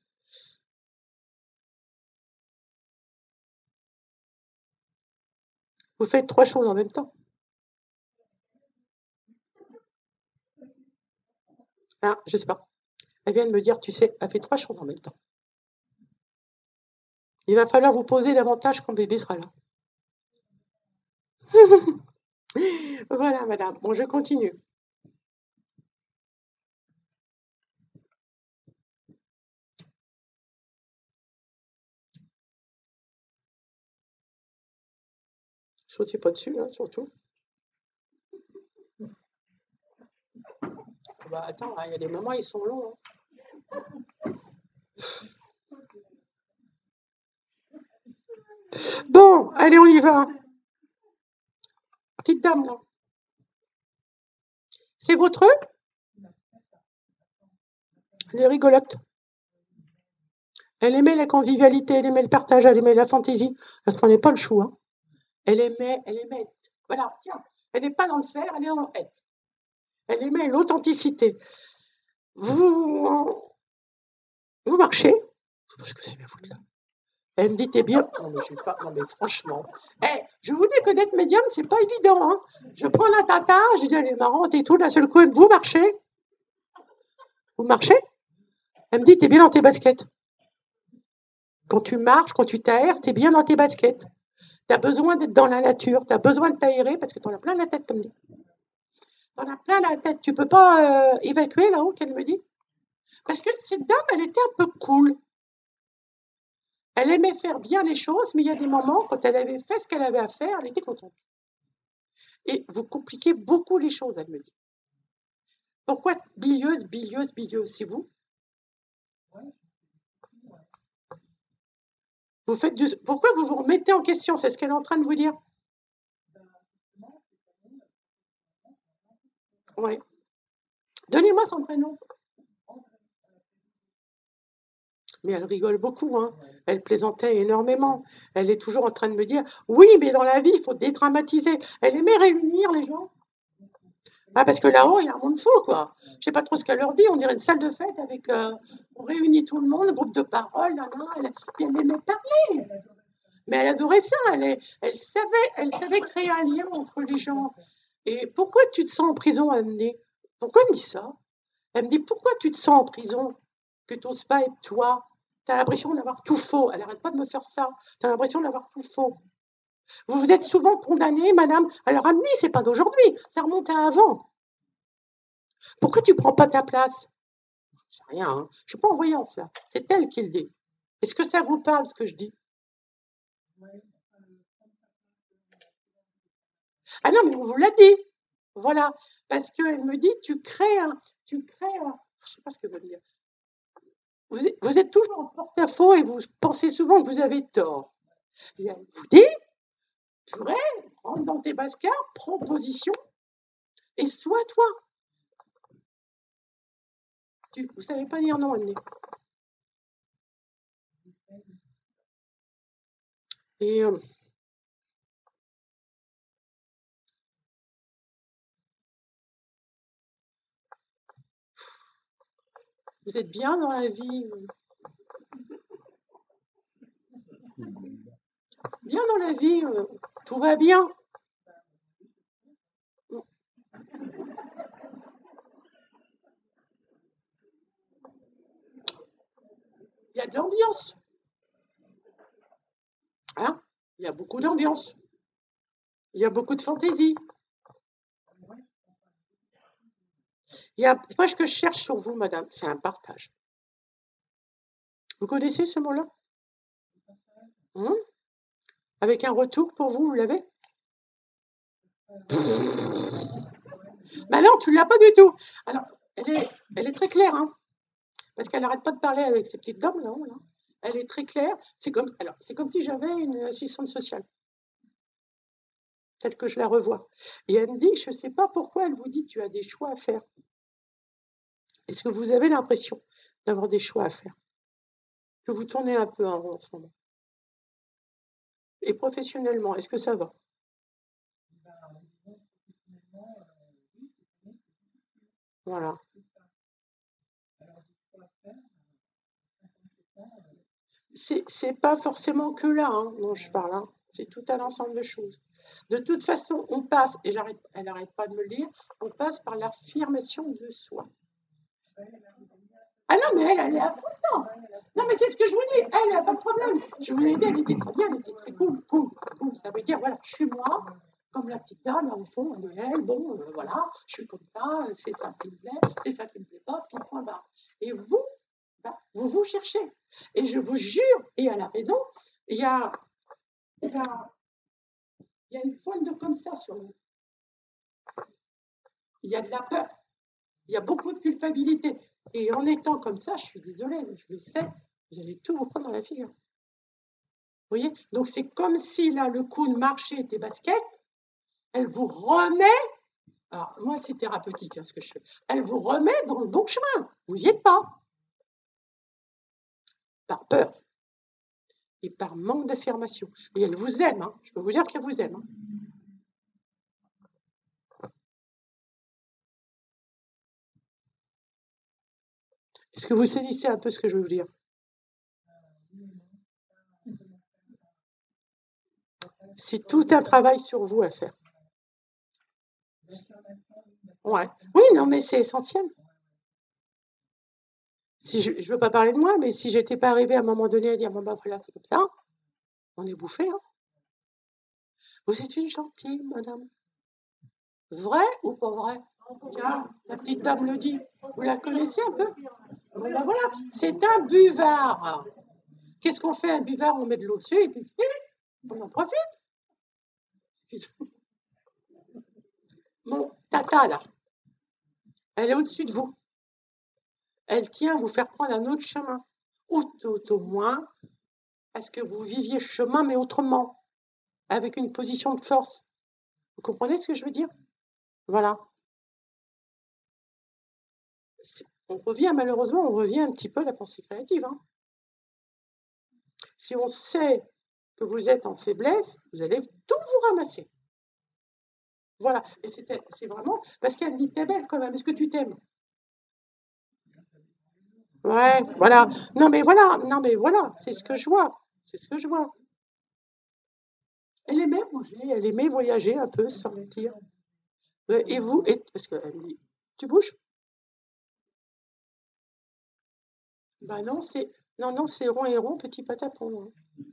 Vous faites 3 choses en même temps. Ah, je sais pas. Elle vient de me dire, tu sais, elle fait 3 choses en même temps. Il va falloir vous poser davantage quand bébé sera là. Voilà, madame. Bon, je continue. Sautez pas dessus, hein, surtout. Bah attends, il y a des moments, ils sont longs. Hein. Bon, allez, on y va. Petite dame, là. C'est votre? Elle est rigolote. Elle aimait la convivialité, elle aimait le partage, elle aimait la fantaisie. Elle se prenait pas le chou. Hein. Elle aimait. Voilà, tiens. Elle n'est pas dans le faire, elle est dans le être. Elle aimait l'authenticité. Vous, vous marchez. Je sais pas ce que c'est bien foutre là. Elle me dit, t'es bien. Non, mais je suis pas. Non, mais franchement. Eh, je vous dis que d'être médium, c'est pas évident. Hein. Je prends la tata, je dis, elle est marrante et tout. D'un seul coup, vous marchez. Vous marchez. Elle me dit, t'es bien dans tes baskets. Quand tu marches, quand tu t'aères, t'es bien dans tes baskets. T'as besoin d'être dans la nature, t'as besoin de t'aérer parce que t'en as plein la tête, comme dit. T'en as plein la tête. Tu peux pas évacuer là-haut, qu'elle me dit. Parce que cette dame, elle était un peu cool. Elle aimait faire bien les choses, mais il y a des moments, quand elle avait fait ce qu'elle avait à faire, elle était contente. Et vous compliquez beaucoup les choses, elle me dit. Pourquoi billeuse, billeuse, billeuse, c'est vous? Vous faites du... Pourquoi vous vous remettez en question? C'est ce qu'elle est en train de vous dire. Oui. Donnez-moi son prénom. Mais elle rigole beaucoup, hein. Elle plaisantait énormément. Elle est toujours en train de me dire, oui, mais dans la vie, il faut dédramatiser. Elle aimait réunir les gens. Ah, parce que là-haut, il y a un monde fou, quoi. Je sais pas trop ce qu'elle leur dit. On dirait une salle de fête avec, on réunit tout le monde, groupe de parole, là, là. Puis elle aimait parler. Mais elle adorait ça. Elle savait créer un lien entre les gens. Et pourquoi tu te sens en prison, elle me dit. Pourquoi elle me dit ça? Elle me dit, pourquoi tu te sens en prison? Que tu n'oses pas être toi? Tu as l'impression d'avoir tout faux. Elle n'arrête pas de me faire ça. Tu as l'impression d'avoir tout faux. Vous vous êtes souvent condamnée, madame. Alors, Amni, c'est pas d'aujourd'hui. Ça remonte à avant. Pourquoi tu prends pas ta place? C'est rien, hein. Je suis pas en voyance, là. C'est elle qui le dit. Est-ce que ça vous parle, ce que je dis? Ah non, mais on vous l'a dit. Voilà. Parce qu'elle me dit, je sais pas ce qu'elle veut me dire. Vous êtes toujours en porte-à-faux et vous pensez souvent que vous avez tort. Et elle vous dit, purée, rentre dans tes baskets, prends position et sois toi. Vous savez pas dire non, elle me dit. Et vous êtes bien dans la vie. Bien dans la vie, tout va bien. Il y a de l'ambiance. Hein, il y a beaucoup d'ambiance. Il y a beaucoup de fantaisie. Moi, ce que je cherche sur vous, madame, c'est un partage. Vous connaissez ce mot-là? Hein? Avec un retour pour vous, vous l'avez? Bah non, tu l'as pas du tout. Alors, elle est très claire, hein, parce qu'elle n'arrête pas de parler avec ces petites dames là-haut. Là. Elle est très claire. C'est comme si j'avais une assistante sociale, telle que je la revois. Et elle me dit, je ne sais pas pourquoi elle vous dit, tu as des choix à faire. Est-ce que vous avez l'impression d'avoir des choix à faire? Que vous tournez un peu en rond en ce moment? Et professionnellement, est-ce que ça va? Voilà. C'est pas forcément que là dont je parle, hein. C'est tout un ensemble de choses. De toute façon, on passe, et elle n'arrête pas de me le dire, on passe par l'affirmation de soi. Ah non, mais elle est à fond dedans. Non, mais c'est ce que je vous dis, elle n'a pas de problème. Je vous l'ai dit, elle était très bien, elle était très cool, cool, cool. Ça veut dire, voilà, je suis moi, comme la petite dame, là, au fond, elle est elle, bon, voilà, je suis comme ça, c'est ça qui me plaît, c'est ça qui me plaît pas, puis point barre. Et vous, bah, vous cherchez. Et je vous jure, et elle a raison, il y a, il y a, il y a une pointe de comme ça sur vous. Il y a de la peur, il y a beaucoup de culpabilité. Et en étant comme ça, je suis désolée, mais je le sais, vous allez tout vous prendre dans la figure. Vous voyez? Donc c'est comme si là, le coup de marché était basket, elle vous remet, alors moi c'est thérapeutique ce que je fais, elle vous remet dans le bon chemin, vous n'y êtes pas. Par peur et par manque d'affirmation. Et elle vous aime, hein. Je peux vous dire qu'elle vous aime. Hein. Est-ce que vous saisissez un peu ce que je veux vous dire? C'est tout un travail sur vous à faire. Ouais. Oui, non, mais c'est essentiel. Si je ne veux pas parler de moi, mais si j'étais pas arrivée à un moment donné à dire bon bah voilà, c'est comme ça, on est bouffé. Hein. Vous êtes une gentille, madame. Vrai ou pas vrai? Tiens, la petite dame le dit. Vous la connaissez un peu? Bon ben voilà, c'est un buvard. Qu'est-ce qu'on fait un buvard? On met de l'eau dessus et puis on en profite. Excusez-moi. Mon tata là, elle est au-dessus de vous. Elle tient à vous faire prendre un autre chemin. Ou tout au moins, à ce que vous viviez ce chemin, mais autrement, avec une position de force. Vous comprenez ce que je veux dire? Voilà. On revient, malheureusement, on revient un petit peu à la pensée créative. Hein. Si on sait que vous êtes en faiblesse, vous allez tout vous ramasser. Voilà. Et c'est vraiment parce qu'elle dit t'es belle quand même. Est-ce que tu t'aimes? Ouais, voilà. Non mais voilà, c'est ce que je vois. C'est ce que je vois. Elle aimait bouger, elle aimait voyager un peu, sortir. Et vous, parce qu'elle me dit, tu bouges? Bah non, c'est rond et rond, petit patapon. Hein.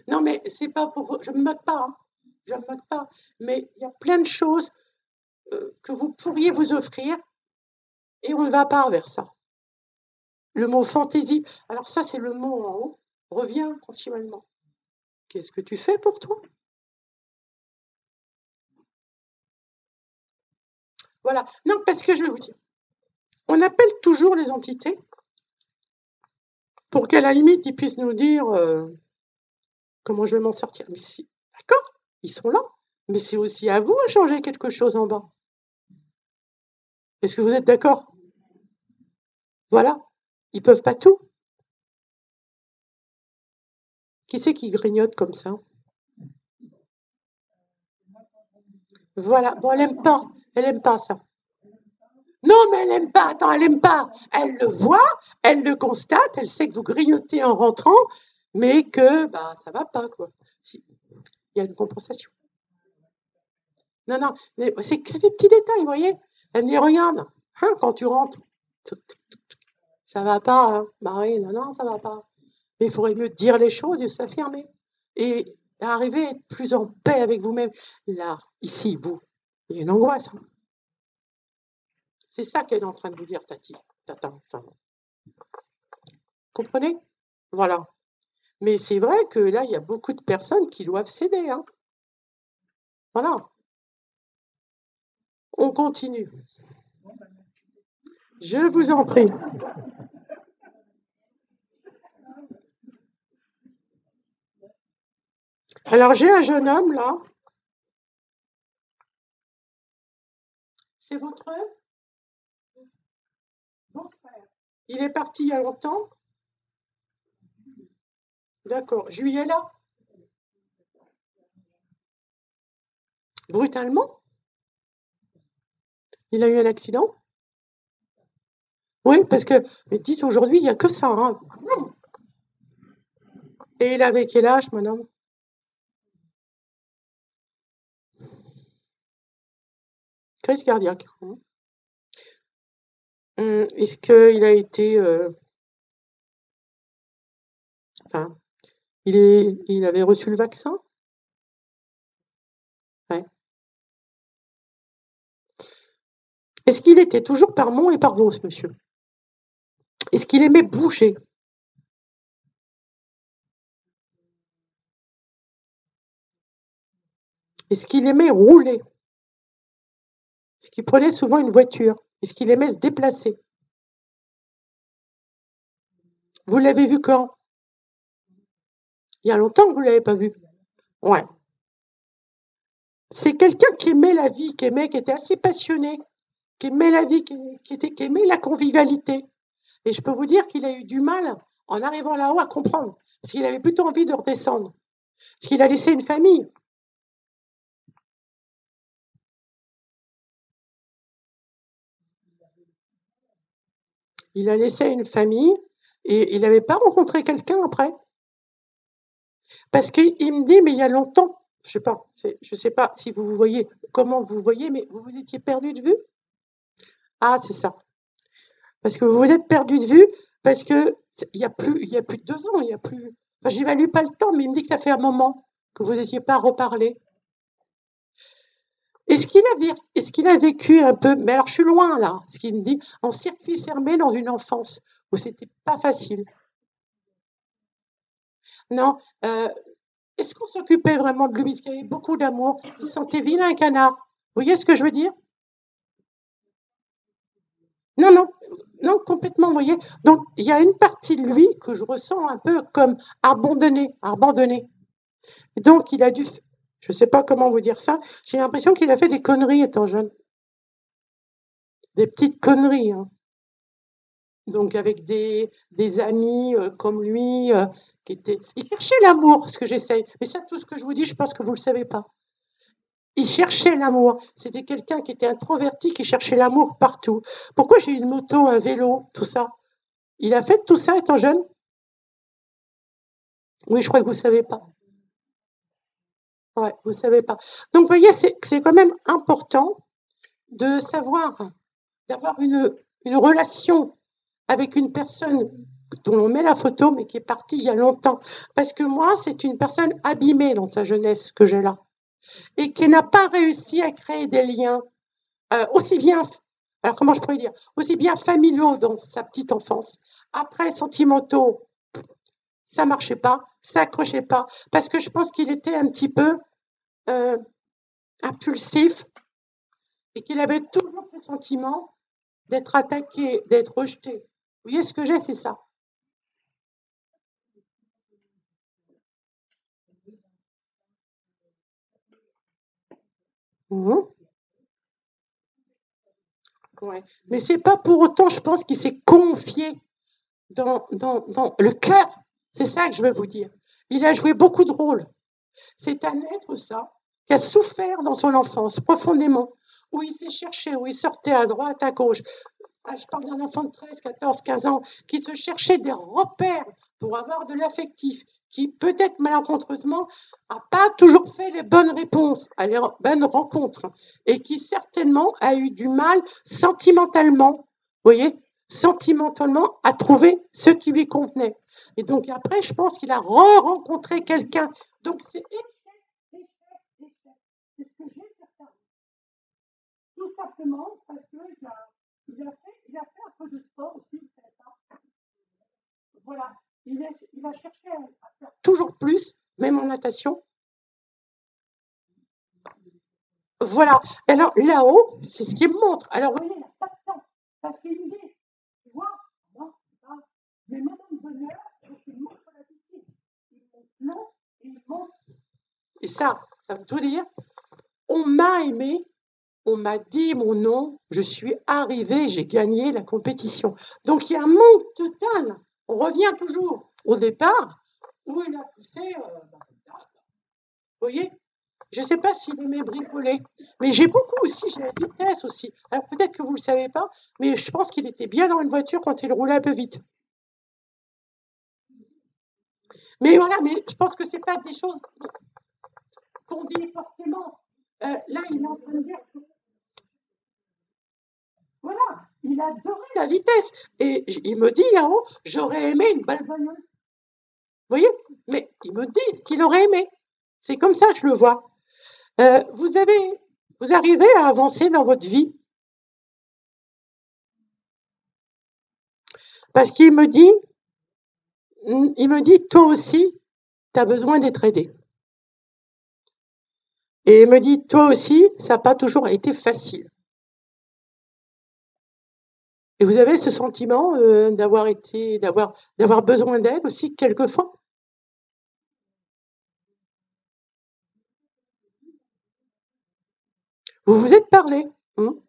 Non, mais c'est pas pour vous, je me moque pas, hein. Je me moque pas. Mais il y a plein de choses que vous pourriez vous offrir et on ne va pas vers ça. Le mot fantaisie, alors ça c'est le mot en haut, revient continuellement. Qu'est-ce que tu fais pour toi? Voilà. Non, parce que je vais vous dire, on appelle toujours les entités pour qu'à la limite ils puissent nous dire comment je vais m'en sortir. Mais si, d'accord, ils sont là, mais c'est aussi à vous à changer quelque chose en bas. Est-ce que vous êtes d'accord? Voilà, ils peuvent pas tout. Qui c'est qui grignote comme ça? Voilà, bon, elle aime pas ça. Non, mais elle aime pas, attends, elle aime pas. Elle le voit, elle le constate, elle sait que vous grignotez en rentrant, mais que bah ça va pas, quoi. Si, il y a une compensation. Non, non, mais c'est que des petits détails, vous voyez? Elle me dit, regarde, hein, quand tu rentres, ça va pas, hein, Marie, non, non, ça va pas. Mais il faudrait mieux dire les choses et s'affirmer. Et arriver à être plus en paix avec vous-même. Là, ici, vous, il y a une angoisse. Hein. C'est ça qu'elle est en train de vous dire, Tati. Tata, enfin, comprenez? Voilà. Mais c'est vrai que là, il y a beaucoup de personnes qui doivent céder. Hein. Voilà. On continue. Je vous en prie. Alors, j'ai un jeune homme, là. C'est votre beau-frère. Il est parti il y a longtemps? D'accord. Juillet, là? Brutalement? Il a eu un accident? Oui, parce que, mais dites, aujourd'hui, il n'y a que ça. Hein. Et il avait quel âge, mon homme? Crise cardiaque. Est-ce qu'il a été... enfin, il avait reçu le vaccin? Ouais. Est-ce qu'il était toujours par Mont et par Vos, monsieur? Est-ce qu'il aimait bouger? Est-ce qu'il aimait rouler? Est-ce qu'il prenait souvent une voiture? Est-ce qu'il aimait se déplacer? Vous l'avez vu quand? Il y a longtemps que vous ne l'avez pas vu. Ouais. C'est quelqu'un qui aimait la vie, qui était assez passionné, qui aimait la vie, qui aimait la convivialité. Et je peux vous dire qu'il a eu du mal, en arrivant là-haut, à comprendre. Parce qu'il avait plutôt envie de redescendre. Parce qu'il a laissé une famille. Il a laissé une famille et il n'avait pas rencontré quelqu'un après. Parce qu'il me dit, mais il y a longtemps, je ne sais pas si vous voyez, comment vous voyez, mais vous vous étiez perdu de vue. Ah, c'est ça. Parce que vous vous êtes perdu de vue, parce que il y a plus de 2 ans, il y a plus. Enfin, j'évalue pas le temps, mais il me dit que ça fait un moment que vous n'étiez pas reparlé. Est-ce qu'il a vécu un peu, mais alors je suis loin là, ce qu'il me dit, en circuit fermé dans une enfance où c'était pas facile. Non, est-ce qu'on s'occupait vraiment de lui? Parce qu'il y avait beaucoup d'amour. Il se sentait vilain canard. Vous voyez ce que je veux dire? Non, non, non, complètement, vous voyez. Donc, il y a une partie de lui que je ressens un peu comme abandonné, abandonné. Et donc, il a dû, je ne sais pas comment vous dire ça, j'ai l'impression qu'il a fait des conneries étant jeune. Des petites conneries, hein. Donc, avec des amis comme lui, qui étaient. Il cherchait l'amour, ce que j'essaye. Mais ça, tout ce que je vous dis, je pense que vous ne le savez pas. Il cherchait l'amour. C'était quelqu'un qui était introverti, qui cherchait l'amour partout. Pourquoi j'ai une moto, un vélo, tout ça? Il a fait tout ça étant jeune? Oui, je crois que vous ne savez pas. Ouais, vous ne savez pas. Donc, vous voyez, c'est quand même important de savoir, d'avoir une relation avec une personne dont on met la photo, mais qui est partie il y a longtemps. Parce que moi, c'est une personne abîmée dans sa jeunesse que j'ai là, et qui n'a pas réussi à créer des liens aussi bien, alors comment je pourrais dire, aussi bien familiaux dans sa petite enfance. Après, sentimentaux, ça marchait pas, ça accrochait pas, parce que je pense qu'il était un petit peu euh, impulsif et qu'il avait toujours le sentiment d'être attaqué, d'être rejeté. Vous voyez ce que j'ai, c'est ça. Mmh. Ouais. Mais c'est pas pour autant, je pense, qu'il s'est confié dans le cœur. C'est ça que je veux vous dire. Il a joué beaucoup de rôles. C'est un être, ça, qui a souffert dans son enfance profondément, où il s'est cherché, où il sortait à droite, à gauche. Ah, je parle d'un enfant de 13, 14, 15 ans qui se cherchait des repères pour avoir de l'affectif, qui peut-être malencontreusement n'a pas toujours fait les bonnes réponses à les bonnes rencontres et qui certainement a eu du mal sentimentalement, vous voyez, sentimentalement à trouver ce qui lui convenait. Et donc après, je pense qu'il a re-rencontré quelqu'un. Donc c'est ce que j'ai certain. Tout simplement parce qu'il a fait un peu de sport aussi. Voilà. Il a cherché à faire toujours plus, même en natation. Voilà. Alors là-haut, c'est ce qu'il me montre. Alors vous voyez, il n'y a pas de temps. Parce qu'il me dit, tu vois, moi, c'est pas mes moments de bonheur, donc il montre la piscine. Il montre non et il montre. Et ça veut tout dire. On m'a aimé, on m'a dit mon nom, je suis arrivée, j'ai gagné la compétition. Donc il y a un manque total. On revient toujours au départ où il a poussé. Vous voyez, je ne sais pas s'il aimait bricoler, mais j'ai beaucoup aussi, j'ai la vitesse aussi. Alors peut-être que vous ne le savez pas, mais je pense qu'il était bien dans une voiture quand il roulait un peu vite. Mais voilà, mais je pense que c'est pas des choses qu'on dit forcément. Là, il est en train de dire, voilà, il adorait la vitesse. Et il me dit là-haut, j'aurais aimé une balle voyante. Vous voyez? Mais il me dit ce qu'il aurait aimé. C'est comme ça que je le vois. Vous arrivez à avancer dans votre vie parce qu'il me dit, toi aussi, tu as besoin d'être aidé. Et il me dit, toi aussi, ça n'a pas toujours été facile. Et vous avez ce sentiment d'avoir besoin d'aide aussi quelquefois. Vous vous êtes parlé. Non,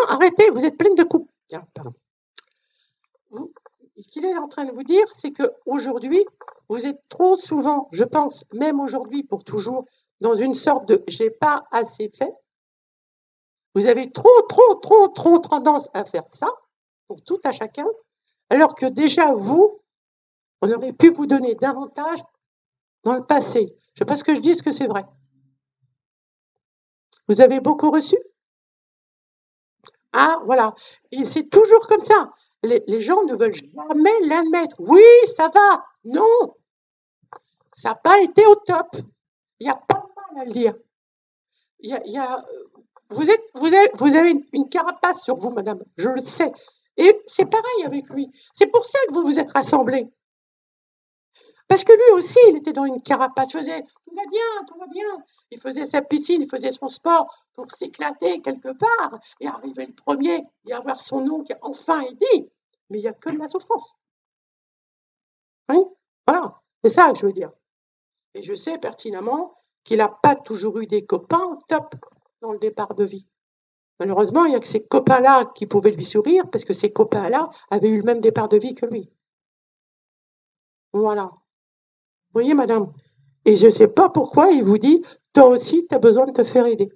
arrêtez, vous êtes pleine de coups. Ah, pardon. Ce qu'il est en train de vous dire, c'est qu'aujourd'hui, vous êtes trop souvent, je pense, même aujourd'hui pour toujours, dans une sorte de j'ai pas assez fait. Vous avez trop tendance à faire ça, pour tout à chacun, alors que déjà vous, on aurait pu vous donner davantage dans le passé. Je ne sais pas ce que je dis, est-ce que c'est vrai? Vous avez beaucoup reçu? Ah, voilà. Et c'est toujours comme ça. Les gens ne veulent jamais l'admettre. Oui, ça va. Non, ça n'a pas été au top. Il n'y a pas de mal à le dire. Vous avez une carapace sur vous, madame. Je le sais. Et c'est pareil avec lui. C'est pour ça que vous vous êtes rassemblés. Parce que lui aussi, il était dans une carapace. Il faisait tout va bien, tout va bien. Il faisait sa piscine, il faisait son sport pour s'éclater quelque part et arriver le premier et avoir son nom qui a enfin aidé. Mais il n'y a que de la souffrance. Oui, voilà. C'est ça que je veux dire. Et je sais pertinemment qu'il n'a pas toujours eu des copains au top dans le départ de vie. Malheureusement, il n'y a que ces copains-là qui pouvaient lui sourire parce que ces copains-là avaient eu le même départ de vie que lui. Voilà. Vous voyez, madame? Et je ne sais pas pourquoi il vous dit, toi aussi, tu as besoin de te faire aider.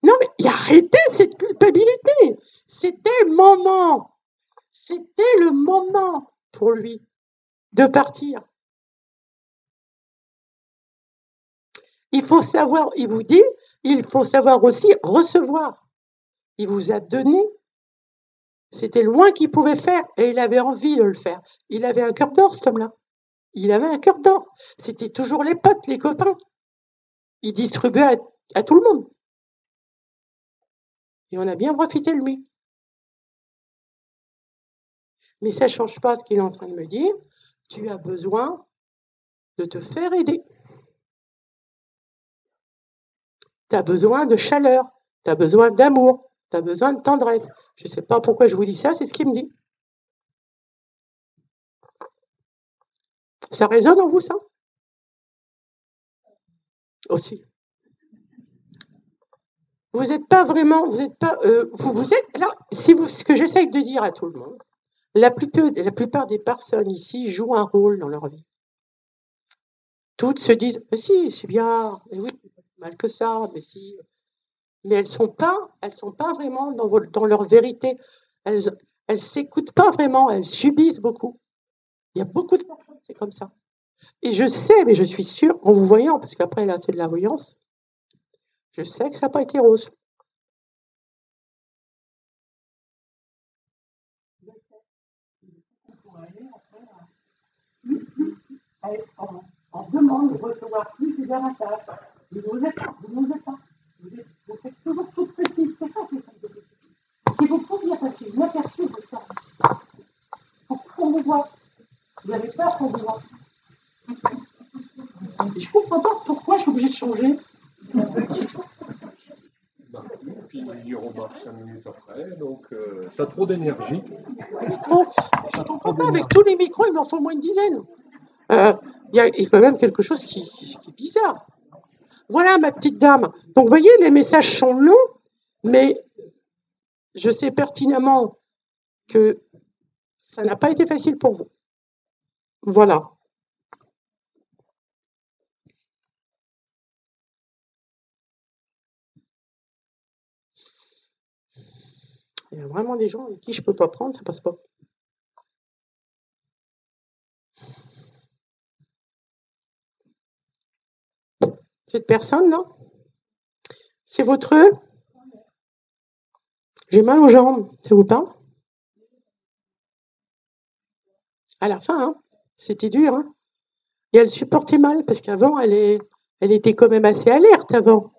Non, mais arrêtez cette culpabilité. C'était le moment. C'était le moment pour lui de partir. Il faut savoir, il vous dit, il faut savoir aussi recevoir. Il vous a donné. C'était loin qu'il pouvait faire et il avait envie de le faire. Il avait un cœur d'or, cet homme-là. Il avait un cœur d'or. C'était toujours les potes, les copains. Il distribuait à tout le monde. Et on a bien profité de lui. Mais ça ne change pas ce qu'il est en train de me dire. Tu as besoin de te faire aider. Tu as besoin de chaleur. Tu as besoin d'amour. Tu as besoin de tendresse. Je ne sais pas pourquoi je vous dis ça, c'est ce qu'il me dit. Ça résonne en vous, ça? Aussi. Vous n'êtes pas vraiment, vous êtes pas, vous êtes, alors, ce que j'essaye de dire à tout le monde, la plupart des personnes ici jouent un rôle dans leur vie. Toutes se disent, mais si, c'est bien, mais oui, c'est pas si mal que ça, mais si. Mais elles sont pas vraiment dans leur vérité. Elles s'écoutent pas vraiment, elles subissent beaucoup. Il y a beaucoup de personnes, c'est comme ça. Et je sais, mais je suis sûre, en vous voyant, parce qu'après là, c'est de la voyance, je sais que ça n'a pas été rose. En demande de recevoir plus et davantage. Vous n'osez pas, vous n'osez pas. Vous faites toujours toute petite. C'est ça qui est compliqué. Si vous pouviez passer une aperçu de ça, pour qu'on vous voit, vous n'avez peur qu'on vous voit. Je ne comprends pas pourquoi je suis obligée de changer. Puis il remarche 5 minutes après, donc tu as trop d'énergie. Je ne comprends pas, avec tous les micros, il m'en faut au moins une dizaine. Il y a quand même quelque chose qui est bizarre. Voilà, ma petite dame. Donc, vous voyez, les messages sont longs, mais je sais pertinemment que ça n'a pas été facile pour vous. Voilà. Il y a vraiment des gens avec qui je peux pas prendre, ça passe pas. Cette personne, là, c'est votre... J'ai mal aux jambes, ça vous parle? À la fin, hein, c'était dur, hein. Et elle supportait mal, parce qu'avant, elle était quand même assez alerte avant.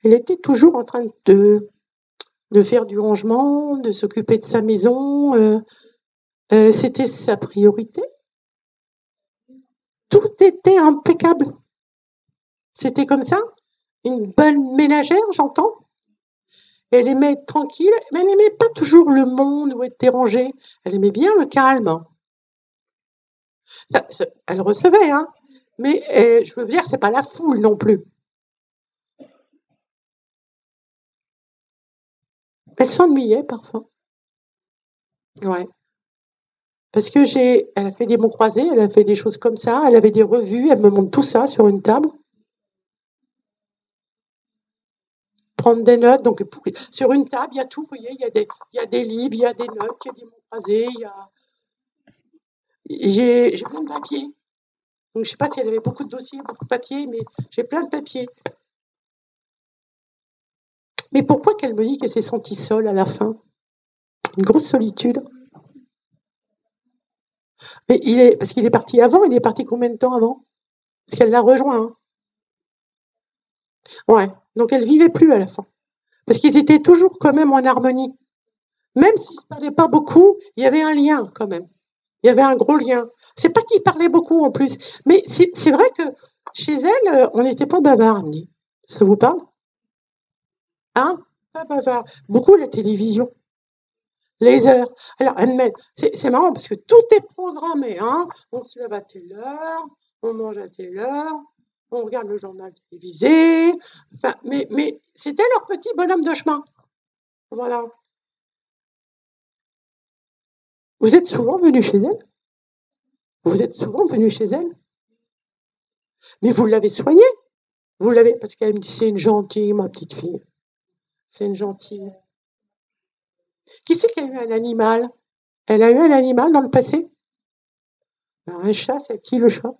Elle était toujours en train de faire du rangement, de s'occuper de sa maison. C'était sa priorité. Tout était impeccable. C'était comme ça. Une bonne ménagère, j'entends. Elle aimait être tranquille, mais elle n'aimait pas toujours le monde ou être dérangée. Elle aimait bien le calme. Elle recevait, hein. Mais je veux dire, c'est pas la foule non plus. Elle s'ennuyait parfois. Ouais. Parce que elle a fait des mots croisés, elle a fait des choses comme ça, elle avait des revues, elle me montre tout ça sur une table. Prendre des notes, donc sur une table, il y a tout, vous voyez, il y a des livres, il y a des notes, il y a des mots croisés, j'ai plein de papiers. Donc je sais pas si elle avait beaucoup de dossiers, beaucoup de papiers, mais j'ai plein de papiers. Mais pourquoi qu'elle me dit qu'elle s'est sentie seule à la fin? Une grosse solitude. Mais parce qu'il est parti avant, il est parti combien de temps avant? Parce qu'elle l'a rejoint, hein. Ouais, donc elle vivait plus à la fin. Parce qu'ils étaient toujours quand même en harmonie. Même s'ils ne se parlaient pas beaucoup, il y avait un lien quand même. Il y avait un gros lien. C'est pas qu'ils parlaient beaucoup en plus, mais c'est vrai que chez elle, on n'était pas bavard, Annie. Ça vous parle? Hein? Pas bavard. Beaucoup la télévision, les heures. Alors, c'est marrant parce que tout est programmé, hein. On se lève à telle heure, on mange à telle heure, on regarde le journal télévisé. Enfin, mais c'était leur petit bonhomme de chemin. Voilà. Vous êtes souvent venu chez elle? Vous êtes souvent venu chez elle? Mais vous l'avez soignée? Vous l'avez, parce qu'elle me dit, c'est une gentille, ma petite fille. C'est une gentille. Qui c'est qui a eu un animal? Elle a eu un animal dans le passé? Un chat, c'est qui le chat?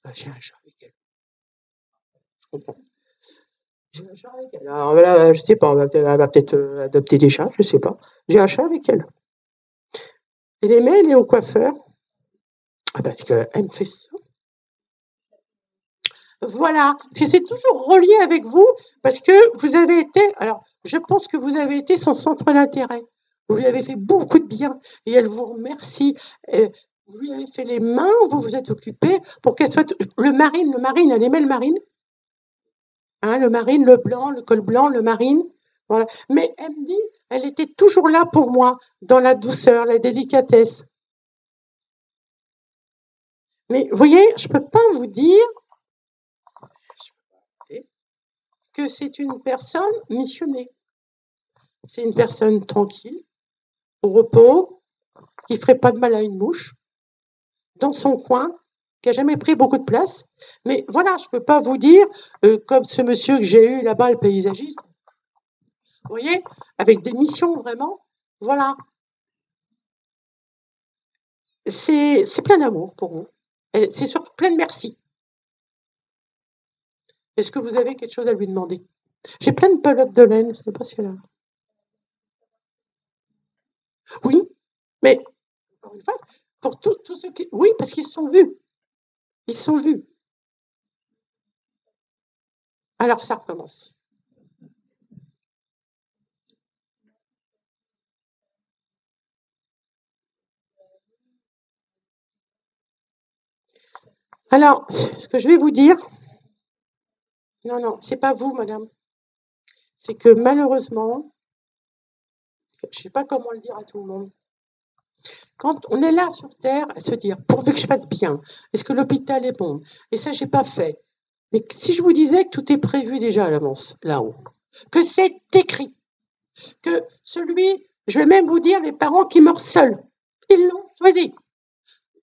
Ah, j'ai un chat avec elle. Je comprends. J'ai un chat avec elle. Alors voilà, je sais pas, elle va peut-être adopter des chats, je sais pas. J'ai un chat avec elle. Elle aimait aller au coiffeur. Ah, parce qu'elle me fait ça. Voilà, c'est toujours relié avec vous, parce que vous avez été, alors je pense que vous avez été son centre d'intérêt. Vous lui avez fait beaucoup de bien et elle vous remercie. Vous lui avez fait les mains, vous vous êtes occupé pour qu'elle soit. Le marine, elle aimait le marine. Hein, le marine, le blanc, le col blanc, le marine. Voilà. Mais elle me dit, elle était toujours là pour moi, dans la douceur, la délicatesse. Mais vous voyez, je ne peux pas vous dire que c'est une personne missionnée. C'est une personne tranquille, au repos, qui ne ferait pas de mal à une mouche, dans son coin, qui n'a jamais pris beaucoup de place. Mais voilà, je ne peux pas vous dire, comme ce monsieur que j'ai eu là-bas, le paysagiste, vous voyez, avec des missions vraiment, voilà. C'est plein d'amour pour vous. C'est surtout plein de merci. Est-ce que vous avez quelque chose à lui demander? J'ai plein de pelotes de laine, je ne sais pas si elle a. Oui, mais encore une fois, pour tous ceux qui. Oui, parce qu'ils se sont vus. Ils se sont vus. Alors ça recommence. Alors, ce que je vais vous dire, non, non, c'est pas vous, madame. C'est que malheureusement, je ne sais pas comment le dire à tout le monde. Quand on est là sur Terre à se dire, pourvu que je fasse bien, est-ce que l'hôpital est bon? Et ça, j'ai pas fait. Mais si je vous disais que tout est prévu déjà à l'avance, là-haut, que c'est écrit, que celui, je vais même vous dire, les parents qui meurent seuls, ils l'ont choisi.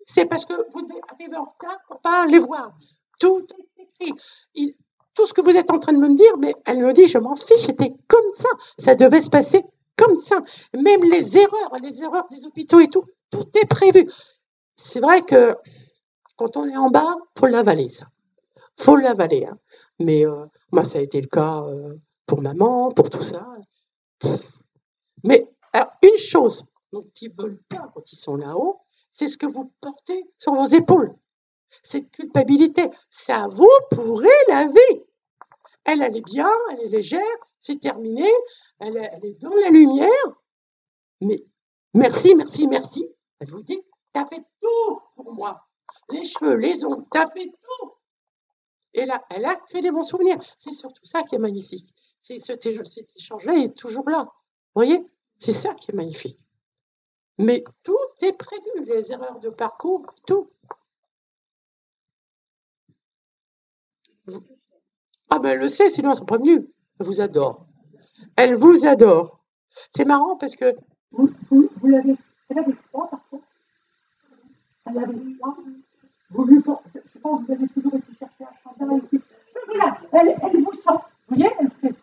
C'est parce que vous devez arriver en retard pour pas les voir. Tout est écrit. Tout ce que vous êtes en train de me dire, mais elle me dit, je m'en fiche, c'était comme ça. Ça devait se passer comme ça. Même les erreurs des hôpitaux et tout est prévu. C'est vrai que quand on est en bas, faut l'avaler, ça. Faut l'avaler. Hein. Mais moi, ça a été le cas pour maman, pour tout ça. Mais alors, une chose dont ils ne veulent pas quand ils sont là-haut, c'est ce que vous portez sur vos épaules. Cette culpabilité, ça vous pourrait la vie. Elle est bien, elle est légère, c'est terminé, elle est dans la lumière. Mais merci, merci, merci. Elle vous dit, t'as fait tout pour moi. Les cheveux, les ongles, t'as fait tout. Et là, elle a fait des bons souvenirs. C'est surtout ça qui est magnifique. Cet échange-là est toujours là. Vous voyez, c'est ça qui est magnifique. Mais tout est prévu, les erreurs de parcours, tout. Ah ben elle le sait, sinon elles sont prévenues. Elle vous adore. Elle vous adore. C'est marrant parce que vous l'avez. Elle avait froid parfois. Elle avait froid. Vous lui portez. Je pense que vous avez toujours été chercher un chandail. Voilà, elle vous sent. Vous voyez, elle sait.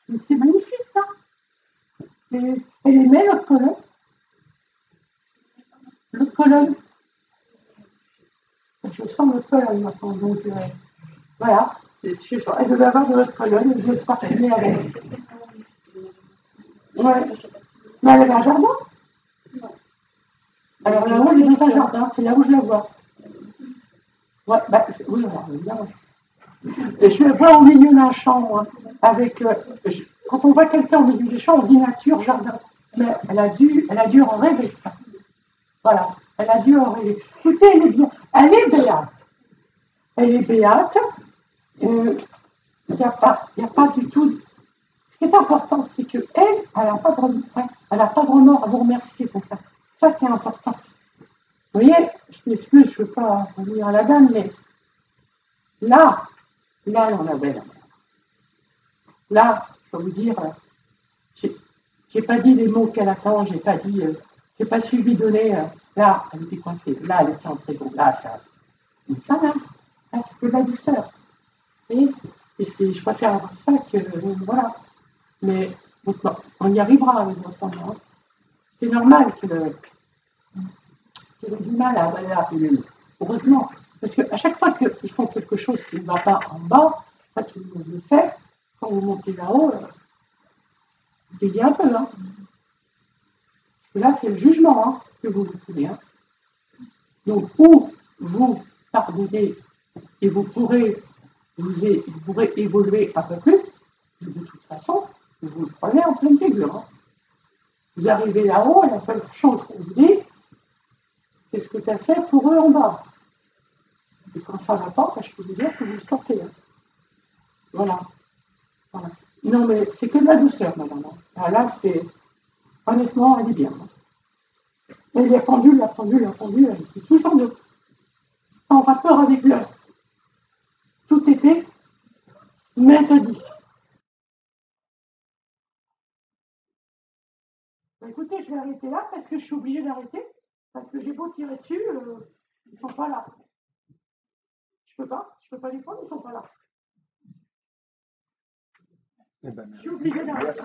Donc c'est magnifique ça. Elle aimait l'autre colonne. L'autre colonne. Je sens l'autre colonne maintenant. Donc voilà. Elle devait avoir de l'autre colonne. Je vais se parfumer avec. Ouais. Mais elle avait un jardin. Alors là-haut, elle est dans un jardin. C'est là où je la vois. Ouais, bah, oui, bien. Et je le vois au milieu d'un champ, moi, avec. Quand on voit quelqu'un au milieu du champ, on dit nature, jardin. Mais elle a dû en rêver. Voilà, elle a dû en rêver. Écoutez, elle est bien. Elle est béate. Elle est béate. Il n'y a pas du tout. Ce qui est important, c'est qu'elle, elle n'a pas de remords à vous remercier pour ça. C'est ça qui est important. Vous voyez, je m'excuse, je ne veux pas revenir à la dame, mais là, elle en avait la mère. Là, je peux vous dire, j'ai pas dit les mots qu'elle attend, j'ai pas suivi donner. Là, elle était coincée. Là, elle était en prison. Là, ça. Voilà. Là, c'est de la douceur. Et je préfère avoir ça que. Voilà. Mais on y arrivera avec votre enfant. C'est normal qu'elle ait du mal à avaler la pilule. Heureusement. Parce qu'à chaque fois qu'ils font quelque chose qui ne va pas en bas, ça tout le monde le sait, quand vous montez là-haut, vous payez un peu. Hein. Parce que là, c'est le jugement hein, que vous prenez. Hein. Donc, ou vous pardonnez et vous pourrez évoluer un peu plus, de toute façon, vous le prenez en pleine figure. Hein. Vous arrivez là-haut, et la seule chose qu'on vous dit, c'est ce que tu as fait pour eux en bas. Et quand ça va pas, je peux vous dire que vous le sortez. Hein. Voilà. Non, mais c'est que de la douceur, madame. Ah, là, c'est. Honnêtement, elle est bien. Et la pendule, elle est toujours en rapport avec l'heure. Tout était méthodique. Écoutez, je vais arrêter là parce que je suis obligée d'arrêter. Parce que j'ai beau tirer dessus, ils ne sont pas là. Je peux pas les prendre, ils ne sont pas là. Eh ben, je suis obligée d'arrêter.